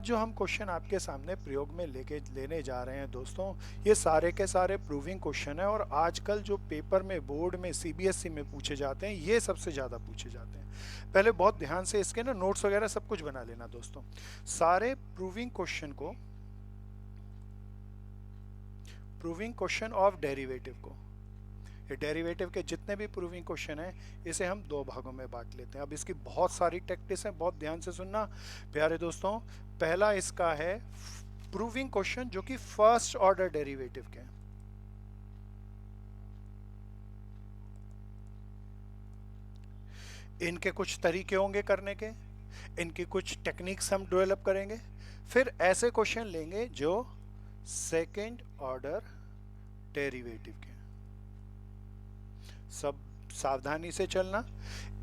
जो हम क्वेश्चन आपके सामने प्रयोग में लेने जा रहे हैं दोस्तों, ये सारे के सारे प्रूविंग क्वेश्चन है और आजकल जो पेपर में बोर्ड में सीबीएसई में पूछे जाते हैं ये सबसे ज़्यादा पूछे जाते हैं। पहले बहुत ध्यान से इसके ना नोट्स वगैरह सब कुछ बना लेना दोस्तों। सारे प्रूविंग क्वेश्चन ऑफ डेरिवेटिव को, ये डेरिवेटिव के जितने भी प्रूविंग क्वेश्चन हैं इसे हम दो भागों में बांट लेते हैं। अब इसकी बहुत सारी टैक्टिक्स हैं, बहुत ध्यान से सुनना प्यारे दोस्तों। पहला इसका है प्रूविंग क्वेश्चन जो कि फर्स्ट ऑर्डर डेरिवेटिव के हैं। इनके कुछ तरीके होंगे करने के, इनकी कुछ टेक्निक्स हम डेवलप करेंगे। फिर ऐसे क्वेश्चन लेंगे जो सेकेंड ऑर्डर डेरिवेटिव के, सब सावधानी से चलना।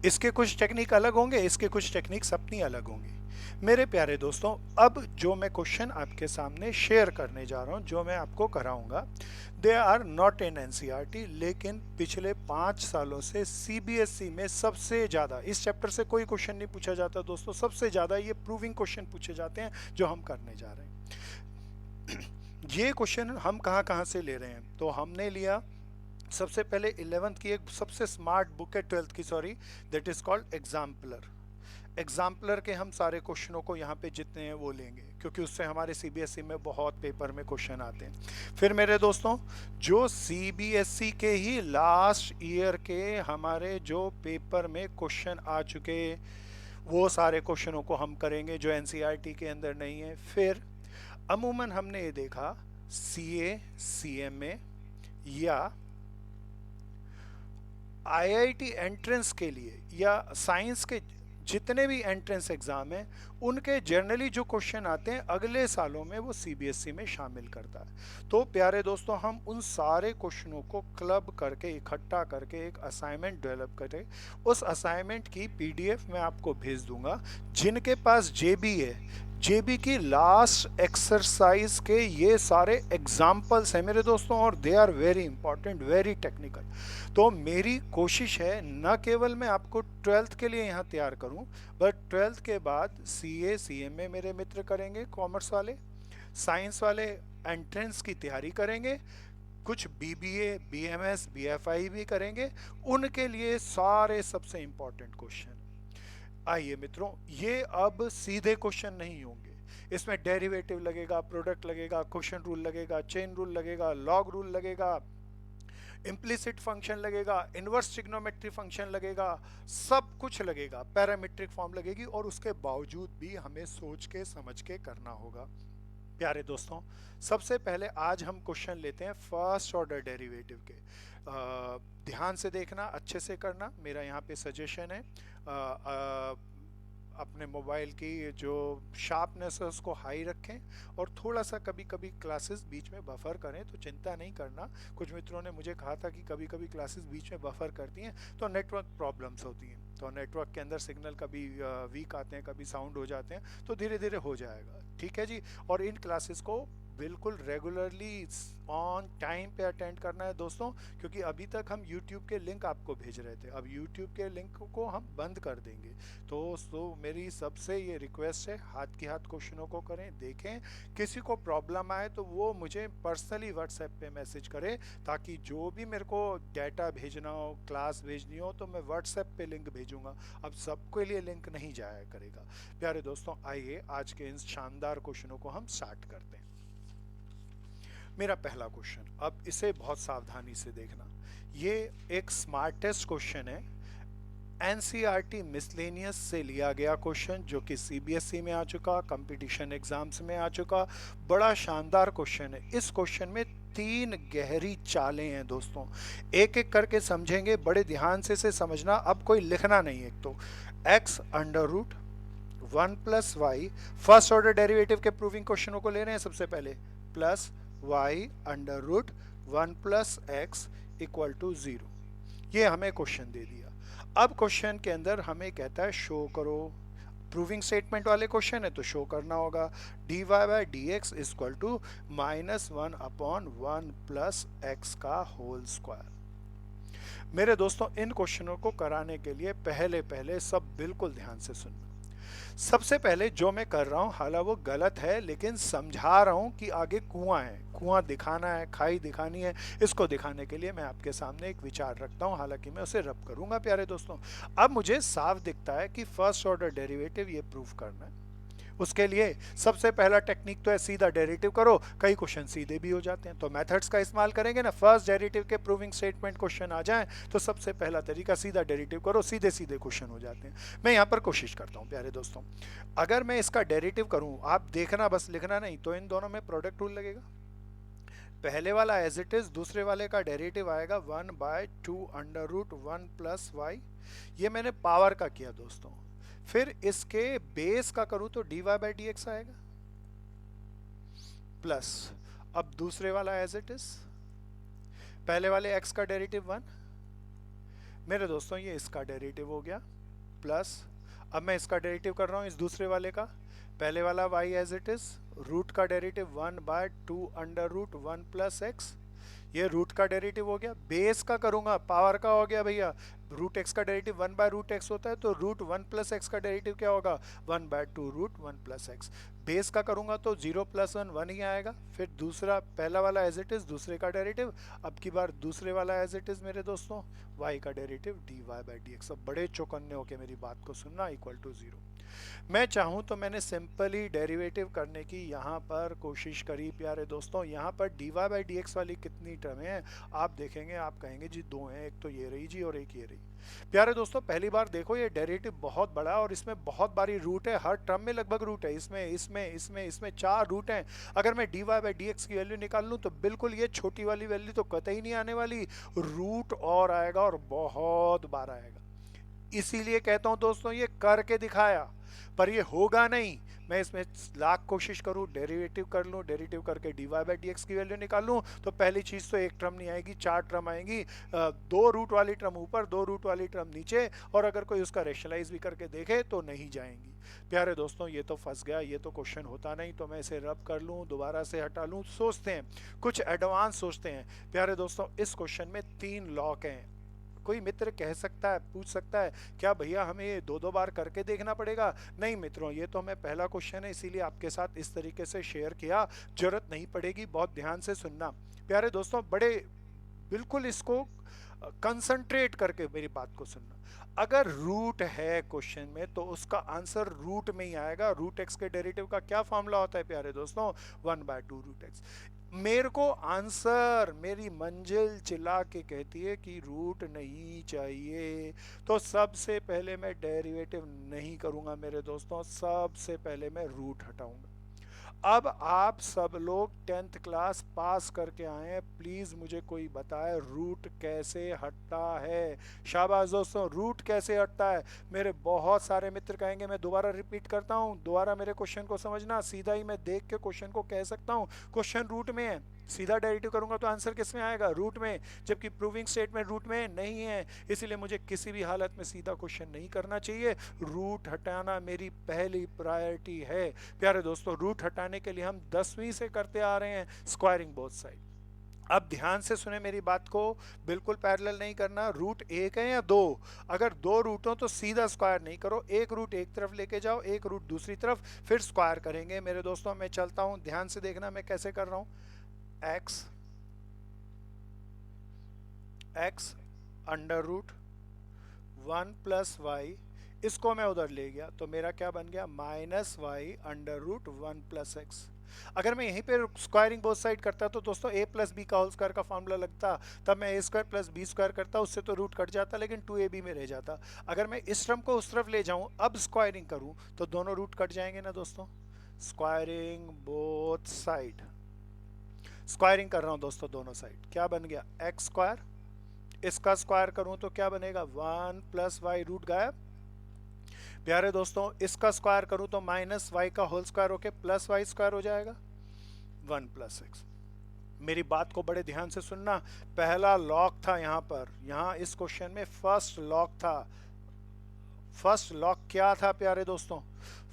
इसके कुछ टेक्निक अलग होंगे, इसके कुछ टेक्निक्स अपनी अलग होंगी। मेरे प्यारे दोस्तों, अब जो मैं क्वेश्चन आपके सामने शेयर करने जा रहा हूं, जो मैं आपको कराऊंगा, they are not in NCERT, लेकिन पिछले 5 सालों से सीबीएसई में सबसे ज्यादा इस चैप्टर से कोई क्वेश्चन नहीं पूछा जाता दोस्तों। सबसे ज्यादा ये प्रूविंग क्वेश्चन पूछे जाते हैं जो हम करने जा रहे हैं। ये क्वेश्चन हम कहां से ले रहे हैं, तो हमने लिया सबसे पहले 11th की एक सबसे स्मार्ट बुक है, 12th की sorry, that is called exemplar. Exemplar के हम सारे क्वेश्चनों को यहाँ पे जितने हैं वो लेंगे, क्योंकि उससे हमारे सीबीएसई में बहुत पेपर में क्वेश्चन आते हैं। फिर मेरे दोस्तों, जो सीबीएसई के ही लास्ट ईयर के हमारे जो पेपर में क्वेश्चन आ चुके, वो सारे क्वेश्चनों को हम करेंगे जो एनसीईआरटी के अंदर नहीं है। फिर अमूमन हमने ये देखा सीए, सीएमए या आईआईटी एंट्रेंस के लिए या साइंस के जितने भी एंट्रेंस एग्जाम हैं, उनके जनरली जो क्वेश्चन आते हैं अगले सालों में वो सीबीएसई में शामिल करता है। तो प्यारे दोस्तों, हम उन सारे क्वेश्चनों को क्लब करके इकट्ठा करके एक असाइनमेंट डेवलप करें। उस असाइनमेंट की पीडीएफ मैं आपको भेज दूंगा। जिनके पास जेबी है, जेबी की लास्ट एक्सरसाइज के ये सारे एग्जाम्पल्स हैं मेरे दोस्तों, और they are very important, very technical. तो मेरी कोशिश है न केवल मैं आपको 12th के लिए यहाँ तैयार करूँ, बट 12th के बाद सीए, सीएमए मेरे मित्र करेंगे, कॉमर्स वाले, साइंस वाले एंट्रेंस की तैयारी करेंगे, कुछ बीबीए, बीएमएस, बीएफआई भी करेंगे। उनके लिए सारे सबसे इंपॉर्टेंट क्वेश्चन। आइए मित्रों, ये अब सीधे क्वेश्चन नहीं होंगे, इसमें डेरिवेटिव लगेगा, प्रोडक्ट लगेगा, क्वेश्चन रूल लगेगा, चेन रूल लगेगा, लॉग रूल लगेगा, इम्प्लिसिट फंक्शन लगेगा, इनवर्स ट्रिग्नोमेट्री फंक्शन लगेगा, सब कुछ लगेगा, पैरामीट्रिक फॉर्म लगेगी, और उसके बावजूद भी हमें सोच के समझ के करना होगा। प्यारे दोस्तों, सबसे पहले आज हम क्वेश्चन लेते हैं फर्स्ट ऑर्डर डेरिवेटिव के। ध्यान से देखना, अच्छे से करना, मेरा यहाँ पे सजेशन है। अपने मोबाइल की जो शार्पनेस है उसको हाई रखें, और थोड़ा सा कभी कभी क्लासेस बीच में बफर करें, तो चिंता नहीं करना। कुछ मित्रों ने मुझे कहा था कि कभी कभी क्लासेस बीच में बफर करती हैं तो नेटवर्क प्रॉब्लम्स होती हैं, तो नेटवर्क के अंदर सिग्नल कभी वीक आते हैं, कभी साउंड हो जाते हैं, तो धीरे धीरे हो जाएगा, ठीक है जी। और इन क्लासेस को बिल्कुल रेगुलरली ऑन टाइम पे अटेंड करना है दोस्तों, क्योंकि अभी तक हम YouTube के लिंक आपको भेज रहे थे, अब YouTube के लिंक को हम बंद कर देंगे। तो मेरी सबसे ये रिक्वेस्ट है, हाथ की हाथ क्वेश्चनों को करें, देखें। किसी को प्रॉब्लम आए तो वो मुझे पर्सनली व्हाट्सएप पे मैसेज करे, ताकि जो भी मेरे को डाटा भेजना हो, क्लास भेजनी हो, तो मैं व्हाट्सएप पे लिंक भेजूंगा। अब सबके लिए लिंक नहीं जाया करेगा। प्यारे दोस्तों, आइए आज के इन शानदार क्वेश्चनों को हम स्टार्ट करते हैं। मेरा पहला क्वेश्चन, अब इसे बहुत सावधानी से देखना, ये एक स्मार्टेस्ट क्वेश्चन है, एनसीईआरटी मिसलेनियस से लिया गया क्वेश्चन, जो कि सीबीएसई में आ चुका, कंपटीशन एग्जाम्स में आ चुका, बड़ा शानदार क्वेश्चन है। इस क्वेश्चन में 3 गहरी चालें हैं दोस्तों, एक एक करके समझेंगे, बड़े ध्यान से समझना। अब कोई लिखना नहीं है। एक तो x under root 1 plus y, first order derivative के प्रूविंग क्वेश्चनों को ले रहे हैं सबसे पहले, plus y under root 1 plus x equal to 0, ये हमें क्वेश्चन दे दिया। अब क्वेश्चन के अंदर हमें कहता है शो करो, प्रूविंग स्टेटमेंट वाले क्वेश्चन है तो शो करना होगा, dy by d x equal to -1 upon 1 plus x का होल स्क्वायर। मेरे दोस्तों, इन क्वेश्चनों को कराने के लिए पहले सब बिल्कुल ध्यान से सुनना। सबसे पहले जो मैं कर रहा हूँ, हालांकि वो गलत है, लेकिन समझा रहा हूँ कि आगे कुआं है, कुआं दिखाना है, खाई दिखानी है। इसको दिखाने के लिए मैं आपके सामने एक विचार रखता हूँ, हालांकि मैं उसे रब करूंगा प्यारे दोस्तों। अब मुझे साफ दिखता है कि फर्स्ट ऑर्डर डेरिवेटिव ये प्रूव करना है। उसके लिए सबसे पहला टेक्निक तो है सीधा डेरिवेटिव करो, कई क्वेश्चन सीधे भी हो जाते हैं, तो मेथड्स का इस्तेमाल करेंगे ना। फर्स्ट डेरिवेटिव के प्रूविंग स्टेटमेंट क्वेश्चन आ जाए तो सबसे पहला तरीका सीधा डेरिवेटिव करो, सीधे सीधे क्वेश्चन हो जाते हैं। मैं यहाँ पर कोशिश करता हूँ प्यारे दोस्तों, अगर मैं इसका डेरिवेटिव करूँ, आप देखना बस, लिखना नहीं, तो इन दोनों में प्रोडक्ट रूल लगेगा। पहले वाला एज इट इज, दूसरे वाले का डेरिवेटिव आएगा 1/2 √1 + y। ये मैंने पावर का किया दोस्तों। फिर इसके बेस का करूं तो dy/dx आएगा प्लस, अब दूसरे वाला एज इट इज, पहले वाले x का डेरिवेटिव 1, मेरे दोस्तों ये इसका डेरिवेटिव हो गया प्लस, अब मैं इसका डेरिवेटिव कर रहा हूं इस दूसरे वाले का, पहले वाला y as it is, root का डेरिवेटिव 1/2 √1 + x, ये रूट का डेरिवेटिव हो गया। बेस का करूंगा, पावर का हो गया भैया, रूट एक्स का डेरिवेटिव 1/√x होता है, तो √1 + x का डेरिवेटिव क्या होगा, 1/2 √1 + x। बेस का करूंगा तो 0 + 1 1 ही आएगा। फिर दूसरा, पहला वाला एज इट इज, दूसरे का डेरिवेटिव, अब की बार दूसरे वाला एज इट इज मेरे दोस्तों, y का डेरिवेटिव dy/dx। अब बड़े चौकन्ने होके मेरी बात को सुनना, इक्वल टू 0। मैं चाहूँ तो मैंने सिंपली डेरिवेटिव करने की यहाँ पर कोशिश करी प्यारे दोस्तों। यहाँ पर dy/dx वाली कितनी टर्म है आप देखेंगे, आप कहेंगे जी दो हैं, एक तो ये रही जी और एक ये रही। प्यारे दोस्तों पहली बार देखो, ये डेरिवेटिव बहुत बड़ा है और इसमें बहुत बारी रूट है, हर टर्म में लगभग रूट है, इसमें 4 रूट हैं। अगर मैं dy/dx की वैल्यू निकाल लूँ तो बिल्कुल ये छोटी वाली वैल्यू तो कतई नहीं आने वाली, रूट और आएगा और बहुत बार आएगा। इसीलिए कहता हूं दोस्तों ये करके दिखाया, पर ये होगा नहीं। मैं इसमें लाख कोशिश करूं, डेरिवेटिव कर लूं, डेरिवेटिव करके dy/dx की वैल्यू निकाल लूं, तो पहली चीज तो एक टर्म नहीं आएगी, 4 टर्म आएंगी, 2 रूट वाली टर्म ऊपर, 2 रूट वाली टर्म नीचे, और अगर कोई उसका रेशनलाइज भी करके देखे तो नहीं जाएंगी। प्यारे दोस्तों ये तो फंस गया, ये तो क्वेश्चन होता नहीं, तो मैं इसे रब कर लूं, दोबारा से हटा लूं। सोचते हैं कुछ एडवांस, सोचते हैं प्यारे दोस्तों। इस क्वेश्चन में 3 लॉक हैं। कोई मित्र कह सकता है, पूछ सकता है, क्या भैया हमें ये 2-2 बार करके देखना पड़ेगा? नहीं मित्रों, ये तो हमें पहला क्वेश्चन है, इसीलिए आपके साथ इस तरीके से शेयर किया, जरूरत नहीं पड़ेगी, बहुत ध्यान से सुनना प्यारे दोस्तों, बड़े बिल्कुल इसको कंसंट्रेट करके मेरी बात को सुनना। अगर रूट है क्वेश्चन में तो उसका आंसर रूट में ही आएगा। रूट एक्स के डेरिवेटिव का क्या फॉर्मूला होता है प्यारे दोस्तों, 1/2 √x। मेरे को आंसर, मेरी मंजिल चिल्ला के कहती है कि रूट नहीं चाहिए, तो सबसे पहले मैं डेरिवेटिव नहीं करूंगा मेरे दोस्तों, सबसे पहले मैं रूट हटाऊंगा। अब आप सब लोग 10th क्लास पास करके आए हैं, प्लीज मुझे कोई बताए रूट कैसे हटता है। शाबाश दोस्तों, रूट कैसे हटता है। मेरे बहुत सारे मित्र कहेंगे, मैं दोबारा रिपीट करता हूं, दोबारा मेरे क्वेश्चन को समझना, सीधा ही मैं देख के क्वेश्चन को कह सकता हूं क्वेश्चन रूट में है, सीधा डेरिवेटिव करूंगा तो आंसर किस में आएगा, रूट में, जबकि प्रूविंग स्टेटमेंट रूट में नहीं है। इसलिए मुझे किसी भी हालत में सीधा क्वेश्चन नहीं करना चाहिए, रूट हटाना मेरी पहली प्रायोरिटी है। प्यारे दोस्तों रूट हटाने के लिए हम 10वीं से करते आ रहे हैं स्क्वायरिंग बोथ साइड। अब ध्यान से सुने मेरी बात को, बिल्कुल पैरेलल नहीं करना। रूट एक है या दो, अगर 2 रूट हो तो सीधा स्क्वायर नहीं करो, एक रूट एक तरफ लेके जाओ, एक रूट दूसरी तरफ, फिर स्क्वायर करेंगे। मेरे दोस्तों मैं चलता हूं, ध्यान से देखना मैं कैसे कर रहा हूं। x √1 + y, इसको मैं उधर ले गया तो मेरा क्या बन गया, -y √1 + x। अगर मैं यहीं पे स्क्वायरिंग बोथ साइड करता तो दोस्तों a + b का होल स्क्वायर का फॉर्मूला लगता, तब मैं a² + b² करता, उससे तो रूट कट जाता, लेकिन 2ab में रह जाता। अगर मैं इस टर्म को उस तरफ ले जाऊं, अब स्क्वायरिंग करूं, तो दोनों रूट कट जाएंगे ना दोस्तों। स्क्वायरिंग बोथ साइड, स्क्वायरिंग कर रहा हूं दोस्तों दोनों साइड, क्या बन गया, x², इसका स्क्वायर करूं तो क्या बनेगा, 1 + y, रूट गायब। प्यारे दोस्तों इसका स्क्वायर करूं तो -y का होल स्क्वायर होके +y² हो जाएगा, 1 + x। मेरी बात को बड़े ध्यान से सुनना, पहला लॉक था यहां पर, यहां इस क्वेश्चन में फर्स्ट लॉक था। फर्स्ट लॉक क्या था प्यारे दोस्तों,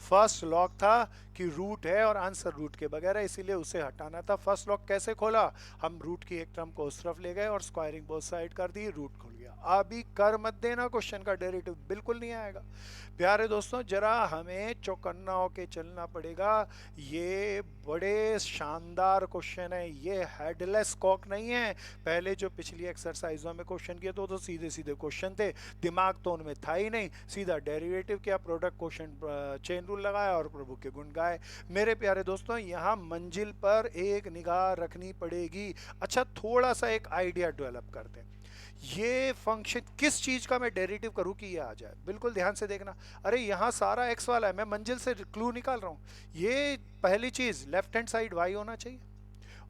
फर्स्ट लॉक था कि रूट है और आंसर रूट के बगैर है, इसीलिए उसे हटाना था। फर्स्ट लॉक कैसे खोला, हम रूट की एक टर्म को उस तरफ ले गए और स्क्वायरिंग बोथ साइड कर दी, रूट खुल गया। अभी कर मत देना, क्वेश्चन का डेरिवेटिव बिल्कुल नहीं आएगा। प्यारे दोस्तों जरा हमें चौकन्ना होके चलना पड़ेगा। ये बड़े शानदार क्वेश्चन है, ये हेडलेस कॉक नहीं है। पहले जो पिछली एक्सरसाइजों में क्वेश्चन किए तो सीधे सीधे क्वेश्चन थे, दिमाग तो उनमें था ही नहीं, सीधा डेरिवेटिव किया, प्रोडक्ट क्वेश्चन चेन रूल लगाया और प्रभु के गुण गाए। मेरे प्यारे दोस्तों यहाँ मंजिल पर एक निगाह रखनी पड़ेगी। अच्छा थोड़ा सा एक आइडिया डेवलप करते हैं, ये फंक्शन किस चीज का मैं डेरिवेटिव करूं कि ये आ जाए, बिल्कुल ध्यान से देखना। अरे यहाँ सारा एक्स वाला है, मैं मंजिल से क्लू निकाल रहा हूं। ये पहली चीज लेफ्ट हैंड साइड वाई होना चाहिए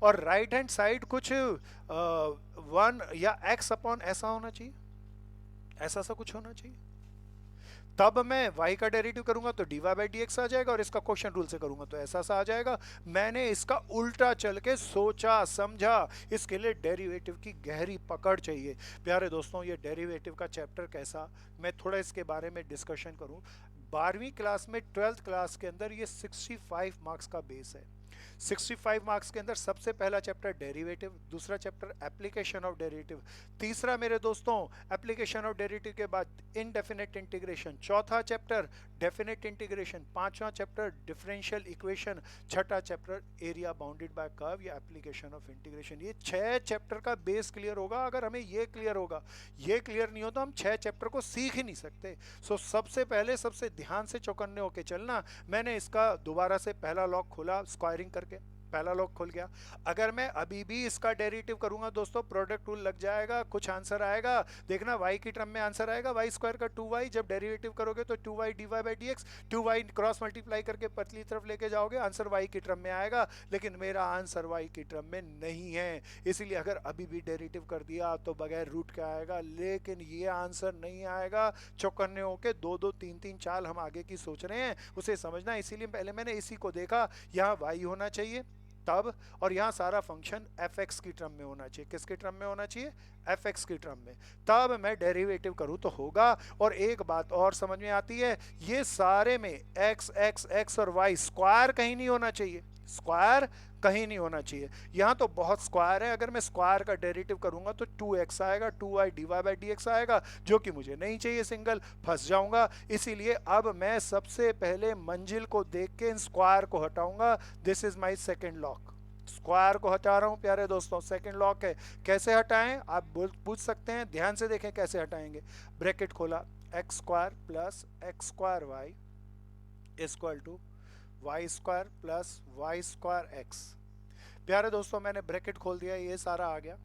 और राइट हैंड साइड कुछ वन या एक्स अपॉन ऐसा होना चाहिए, ऐसा सा कुछ होना चाहिए। तब मैं y का डेरिवेटिव करूंगा तो dy बाई डी एक्स आ जाएगा और इसका क्वेश्चन रूल से करूंगा तो ऐसा सा आ जाएगा। मैंने इसका उल्टा चल के सोचा समझा, इसके लिए डेरिवेटिव की गहरी पकड़ चाहिए। प्यारे दोस्तों ये डेरिवेटिव का चैप्टर कैसा, मैं थोड़ा इसके बारे में डिस्कशन करूं। 12वीं क्लास में 12th क्लास के अंदर ये 65 मार्क्स का बेस है। 65 मार्क्स के अंदर सबसे पहला चैप्टर डेरिवेटिव, दूसरा चैप्टर एप्लीकेशन ऑफ डेरिवेटिव, तीसरा मेरे दोस्तों एप्लीकेशन ऑफ डेरिवेटिव के बाद इनडेफिनेट इंटीग्रेशन, चौथा चैप्टर डेफिनेट इंटीग्रेशन, पांचवा चैप्टर डिफरेंशियल इक्वेशन, छठा chapter area bounded by curve या एप्लीकेशन ऑफ इंटीग्रेशन। ये 6 चैप्टर का बेस क्लियर होगा। अगर हमें ये क्लियर होगा, ये क्लियर नहीं हो तो हम 6 चैप्टर को सीख ही नहीं सकते। सो सबसे पहले सबसे ध्यान से चौकन्ने होके चलना। मैंने इसका दोबारा से पहला लॉक खोला स्क्वायरिंग करके, पहला लॉक खुल गया। अगर मैं अभी भी इसका डेरिवेटिव करूंगा दोस्तों प्रोडक्ट रूल लग जाएगा, कुछ आंसर आएगा। देखना y की टर्म में आंसर आएगा y स्क्वायर का 2y, जब डेरिवेटिव करोगे तो 2y dy by d x, 2y cross multiply करके पतली तरफ लेके जाओगे, आंसर y की टर्म में आएगा। लेकिन मेरा आंसर y की टर्म में नहीं है, इसलिए अगर अभी भी डेरिवेटिव कर दिया तो बगैर रूट का आएगा, लेकिन ये आंसर नहीं आएगा। चौकन्ने होके 2-2 3-3 चाल हम आगे की सोच रहे हैं, उसे समझना। इसीलिए पहले मैंने इसी को देखा, यहाँ y होना चाहिए तब, और यहाँ सारा फंक्शन एफ एक्स की टर्म में होना चाहिए। किसके टर्म में होना चाहिए? एफ एक्स की टर्म में। तब मैं डेरिवेटिव करूँ तो होगा। और एक बात और समझ में आती है, ये सारे में एक्स एक्स एक्स और वाई स्क्वायर कहीं नहीं होना चाहिए, स्क्वायर कहीं नहीं होना चाहिए। यहाँ तो बहुत स्क्वायर है, अगर मैं स्क्वायर का डेरिवेटिव करूंगा तो 2x आएगा, 2y dy by d x आएगा, जो कि मुझे नहीं चाहिए, सिंगल फंस जाऊंगा। इसीलिए अब मैं सबसे पहले मंजिल को देख के इन स्क्वायर को हटाऊंगा। This is my second lock, square को हटा रहा हूं प्यारे दोस्तों, सेकंड लॉक है। कैसे हटाएं आप पूछ सकते हैं, ध्यान से देखें कैसे हटाएंगे। ब्रैकेट खोला, x square plus x square y equal to y square plus y square x. प्यारे दोस्तों मैंने ब्रैकेट खोल दिया, ये सारा आ गया।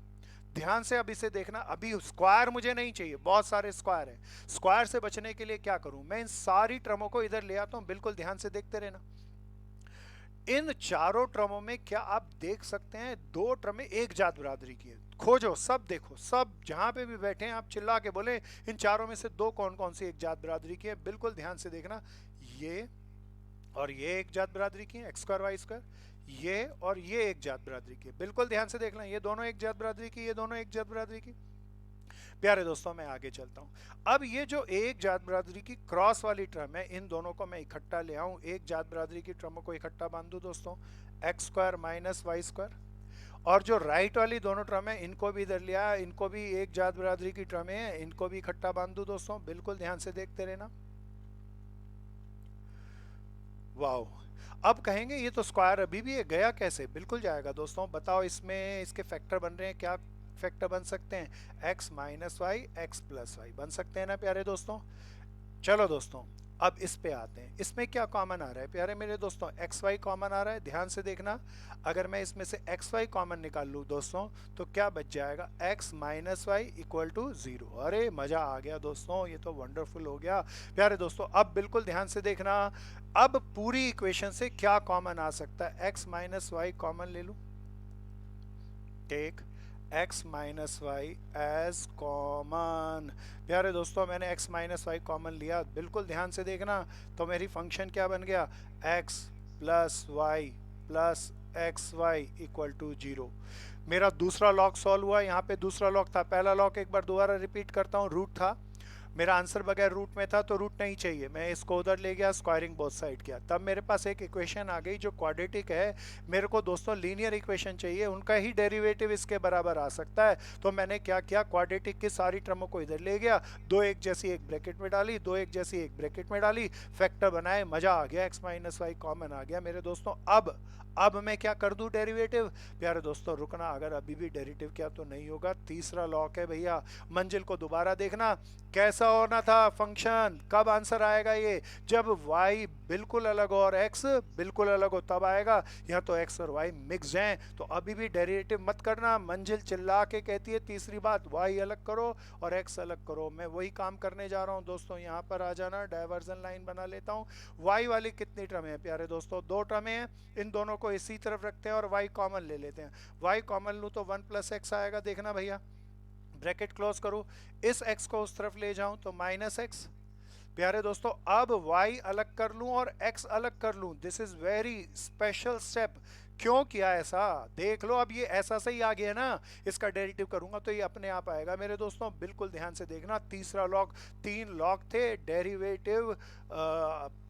ध्यान से अब इसे देखना, अभी स्क्वायर मुझे नहीं चाहिए, बहुत सारे स्क्वायर है। स्क्वायर से बचने के लिए क्या करूं, मैं इन सारी टर्मों को इधर ले आता हूं। बिल्कुल ध्यान से देखते रहना। इन चारों टर्मों में क्या आप देख सकते हैं, दो टर्में एक जात बरादरी की है। खोजो, सब देखो, सब जहां पे भी बैठे हैं आप चिल्ला के बोले इन चारों में से दो कौन कौन सी एक जात बरादरी की है। बिल्कुल ध्यान से देखना, ये और ये एक जात बरादरी की है, एक्स स्क्वायर वाई स्क्वायर, ये और ये एक जात बरादरी की है। बिल्कुल ध्यान से देखना, ये दोनों एक जात बरादरी की, ये दोनों एक जात बरादरी की। प्यारे दोस्तों मैं आगे चलता हूं। अब ये जो एक जात बरादरी की क्रॉस वाली टर्म है, इन दोनों को मैं इकट्ठा ले आऊं, एक जात बरादरी की टर्मों को इकट्ठा बांध दूं दोस्तों, x square minus y square. और जो राइट वाली दोनों टर्म है इनको भी इधर लिया, इनको भी एक जात बरादरी की टर्म है, इनको भी इकट्ठा बांध दूं दोस्तों। बिल्कुल ध्यान से देखते रहना। वाओ, अब कहेंगे ये तो स्क्वायर अभी भी है, गया कैसे? बिल्कुल जाएगा दोस्तों। बताओ इसमें इसके फैक्टर बन रहे हैं, क्या फैक्टर बन सकते हैं? x minus y, x plus y बन सकते हैं ना प्यारे दोस्तों। चलो दोस्तों अब इस पे आते हैं, इसमें क्या कॉमन आ रहा है प्यारे मेरे दोस्तों? एक्स वाई कॉमन आ रहा है, ध्यान से देखना। अगर मैं इसमें से एक्स वाई कॉमन निकाल लूँ दोस्तों तो क्या बच जाएगा? x minus y equal to 0। अरे मजा आ गया दोस्तों, ये तो वंडरफुल हो गया प्यारे दोस्तों। अब बिल्कुल ध्यान से देखना, अब पूरी इक्वेशन से क्या कॉमन आ सकता है? x माइनस वाई कॉमन ले लूं, take x minus y as common. प्यारे दोस्तों मैंने x माइनस वाई कॉमन लिया, बिल्कुल ध्यान से देखना। तो मेरी फंक्शन क्या बन गया? x plus y plus x y equal to 0। मेरा दूसरा लॉक सॉल्व हुआ। यहाँ पे दूसरा लॉक था, पहला लॉक एक बार दोबारा रिपीट करता हूँ, रूट था, मेरा आंसर बगैर रूट में था तो रूट नहीं चाहिए, मैं इसको उधर ले गया, स्क्वायरिंग बोथ साइड किया, तब मेरे पास एक इक्वेशन आ गई जो क्वाड्रेटिक है। मेरे को दोस्तों लीनियर इक्वेशन चाहिए, उनका ही डेरिवेटिव इसके बराबर आ सकता है। तो मैंने क्या किया, क्वाड्रेटिक की सारी टर्मों को इधर ले गया, दो एक जैसी एक ब्रैकेट में डाली, दो एक जैसी एक ब्रैकेट में डाली, फैक्टर बनाए, मजा आ गया, x माइनस वाई कॉमन आ गया मेरे दोस्तों। अब मैं क्या कर दूं डेरिवेटिव, प्यारे दोस्तों रुकना, अगर अभी भी डेरिवेटिव किया तो नहीं होगा। तीसरा लॉक है भैया, मंजिल को दोबारा देखना कैसा होना था फंक्शन, कब आंसर आएगा ये, जब y बिल्कुल अलग हो और x बिल्कुल अलग हो तब आएगा। यहाँ तो x और y मिक्स हैं, तो अभी भी डेरिवेटिव मत करना। मंजिल चिल्ला के कहती है तीसरी बात, y अलग करो और x अलग करो, मैं वही काम करने जा रहा हूँ दोस्तों। यहाँ पर आ जाना, डायवर्जन लाइन बना लेता हूँ। y वाली कितनी टर्म है प्यारे दोस्तों, दो टर्में हैं, इन दोनों को इसी तरफ रखते हैं और y कॉमन ले लेते हैं। y कॉमन लूँ तो 1 प्लस एक्स आएगा, देखना भैया, ब्रैकेट क्लोज करूं, इस x को उस तरफ ले जाऊं तो माइनस एक्स। प्यारे दोस्तों अब y अलग कर लूं और x अलग कर लूं, this is very special step. क्यों किया ऐसा, देख लो, अब ये ऐसा से ही आ गया ना, इसका डेरिवेटिव करूंगा तो ये अपने आप आएगा मेरे दोस्तों, बिल्कुल ध्यान से देखना। तीसरा लॉक, तीन लॉक थे डेरिवेटिव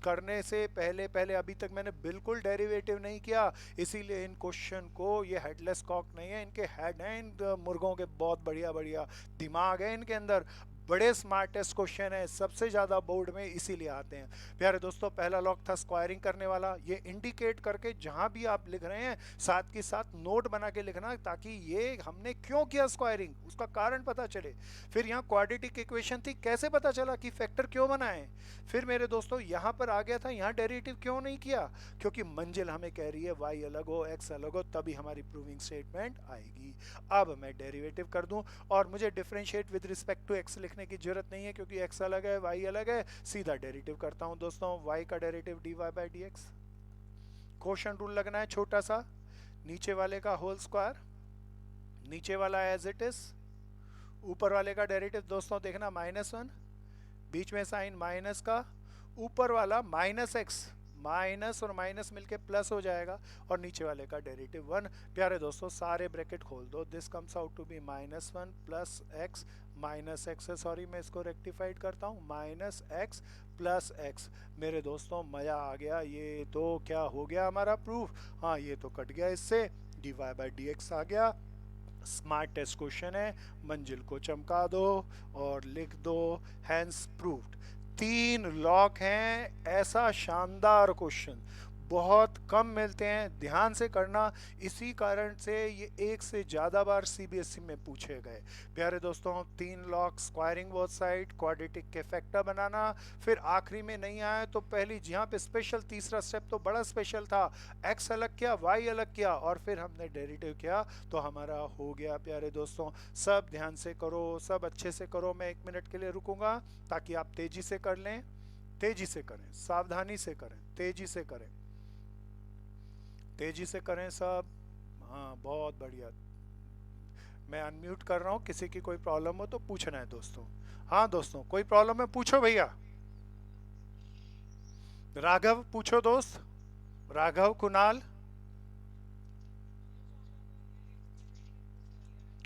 करने से पहले पहले अभी तक मैंने बिल्कुल डेरिवेटिव नहीं किया, इसीलिए इन क्वेश्चन को, ये हेडलेस कॉक नहीं है, इनके हेड हैं, इन मुर्गों के बहुत बढ़िया बढ़िया दिमाग है इनके अंदर, बड़े स्मार्टेस्ट क्वेश्चन है, सबसे ज्यादा बोर्ड में इसीलिए आते हैं। प्यारे दोस्तों पहला लॉक था स्क्वायरिंग करने वाला, ये इंडिकेट करके जहां भी आप लिख रहे हैं साथ के साथ नोट बना के लिखना, ताकि ये हमने क्यों किया स्क्वायरिंग उसका कारण पता चले। फिर यहाँ क्वाड्रेटिक इक्वेशन थी, कैसे पता चला कि फैक्टर क्यों बनाए। फिर मेरे दोस्तों यहाँ पर आ गया था, यहाँ डेरिवेटिव क्यों नहीं किया, क्योंकि मंजिल हमें कह रही है y अलग हो x अलग हो तभी हमारी प्रूविंग स्टेटमेंट आएगी। अब मैं डेरिवेटिव कर दूं और मुझे differentiate with respect to x लिखने की जरूरत नहीं है, क्योंकि x अलग है y अलग है, सीधा डेरिवेटिव करता हूं दोस्तों, y का derivative dy by d x. Quotient rule लगना है छोटा सा, नीचे वाले का होल स्क्वायर, नीचे वाला एज इट इज, ऊपर वाले का डेरिवेटिव दोस्तों देखना -1, बीच में साइन माइनस का, ऊपर वाला -x, माइनस और माइनस मिलके प्लस हो जाएगा, और नीचे वाले का डेरिवेटिव 1। प्यारे दोस्तों सारे ब्रैकेट खोल दो, this comes out to be -1 plus x, minus x है, सॉरी मैं इसको रेक्टिफाइड करता हूँ, -x प्लस एक्स। मेरे दोस्तों मजा आ गया, ये तो क्या हो गया हमारा प्रूफ, हाँ ये तो कट गया इससे, dy बाई डी एक्स आ गया। स्मार्ट टेस्ट क्वेश्चन है, मंजिल को चमका दो और लिख दो हैंस प्रूव्ड। तीन लॉक हैं, ऐसा शानदार क्वेश्चन बहुत कम मिलते हैं, ध्यान से करना, इसी कारण से ये एक से ज्यादा बार सीबीएसई में पूछे गए। प्यारे दोस्तों तीन lock, squaring both side, quadratic के फैक्टर बनाना, फिर आखिरी में नहीं आया तो पहली जहाँ पे स्पेशल, तीसरा स्टेप तो बड़ा स्पेशल था, एक्स अलग किया वाई अलग किया और फिर हमने डेरिवेटिव किया तो हमारा हो गया। प्यारे दोस्तों सब ध्यान से करो, सब अच्छे से करो, मैं 1 मिनट के लिए रुकूंगा ताकि आप तेजी से कर लें, तेजी से करें, सावधानी से करें, तेजी से करें, तेजी से करें सब, हाँ बहुत बढ़िया। मैं अनम्यूट कर रहा हूँ, किसी की कोई प्रॉब्लम हो तो पूछना है दोस्तों। हाँ दोस्तों कोई प्रॉब्लम है पूछो भैया, राघव पूछो दोस्त, राघव, कुणाल,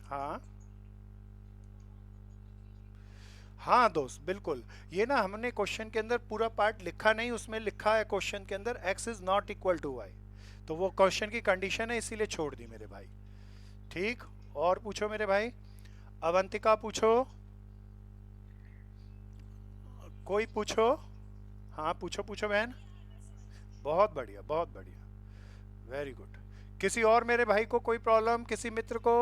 हाँ हाँ दोस्त बिल्कुल, ये ना हमने क्वेश्चन के अंदर पूरा पार्ट लिखा नहीं, उसमें लिखा है क्वेश्चन के अंदर x is not equal to y, तो वो क्वेश्चन की कंडीशन है इसीलिए छोड़ दी मेरे भाई। ठीक, और पूछो मेरे भाई, अवंतिका पूछो, कोई पूछो, हाँ पूछो पूछो बहन, बहुत बढ़िया बहुत बढ़िया, वेरी गुड। किसी और मेरे भाई को कोई प्रॉब्लम, किसी मित्र को,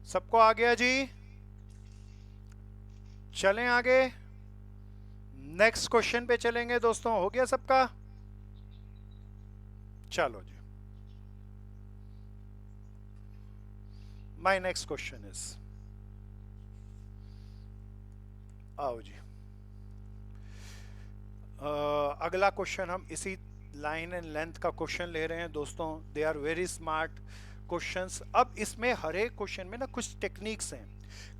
सबको आ गया जी, चलें आगे, नेक्स्ट क्वेश्चन पे चलेंगे दोस्तों, हो गया सबका, चलो जी। माय नेक्स्ट क्वेश्चन इज, आओ जी, अगला क्वेश्चन हम इसी लाइन एंड लेंथ का क्वेश्चन ले रहे हैं दोस्तों, they are very smart questions. अब इसमें हर एक क्वेश्चन में ना कुछ टेक्निक्स हैं,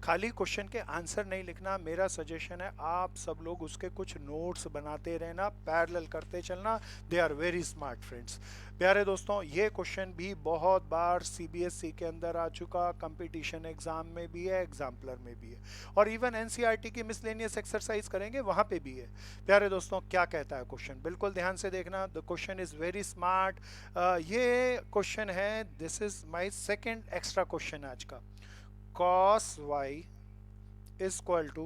खाली क्वेश्चन के आंसर नहीं लिखना, मेरा सजेशन है आप सब लोग उसके कुछ नोट्स बनाते रहना, पैरेलल करते चलना। They are very smart friends. प्यारे दोस्तों, ये क्वेश्चन भी बहुत बार सीबीएसई के अंदर आ चुका, कंपटीशन एग्जाम में भी है, एग्जाम्पलर में भी है, और इवन एनसीईआरटी की मिसलेनियस एक्सरसाइज करेंगे वहां पे भी है। प्यारे दोस्तों, क्या कहता है क्वेश्चन, बिल्कुल ध्यान से देखना। The question is very smart. ये क्वेश्चन है, this is my second extra question आज का। cos y is equal to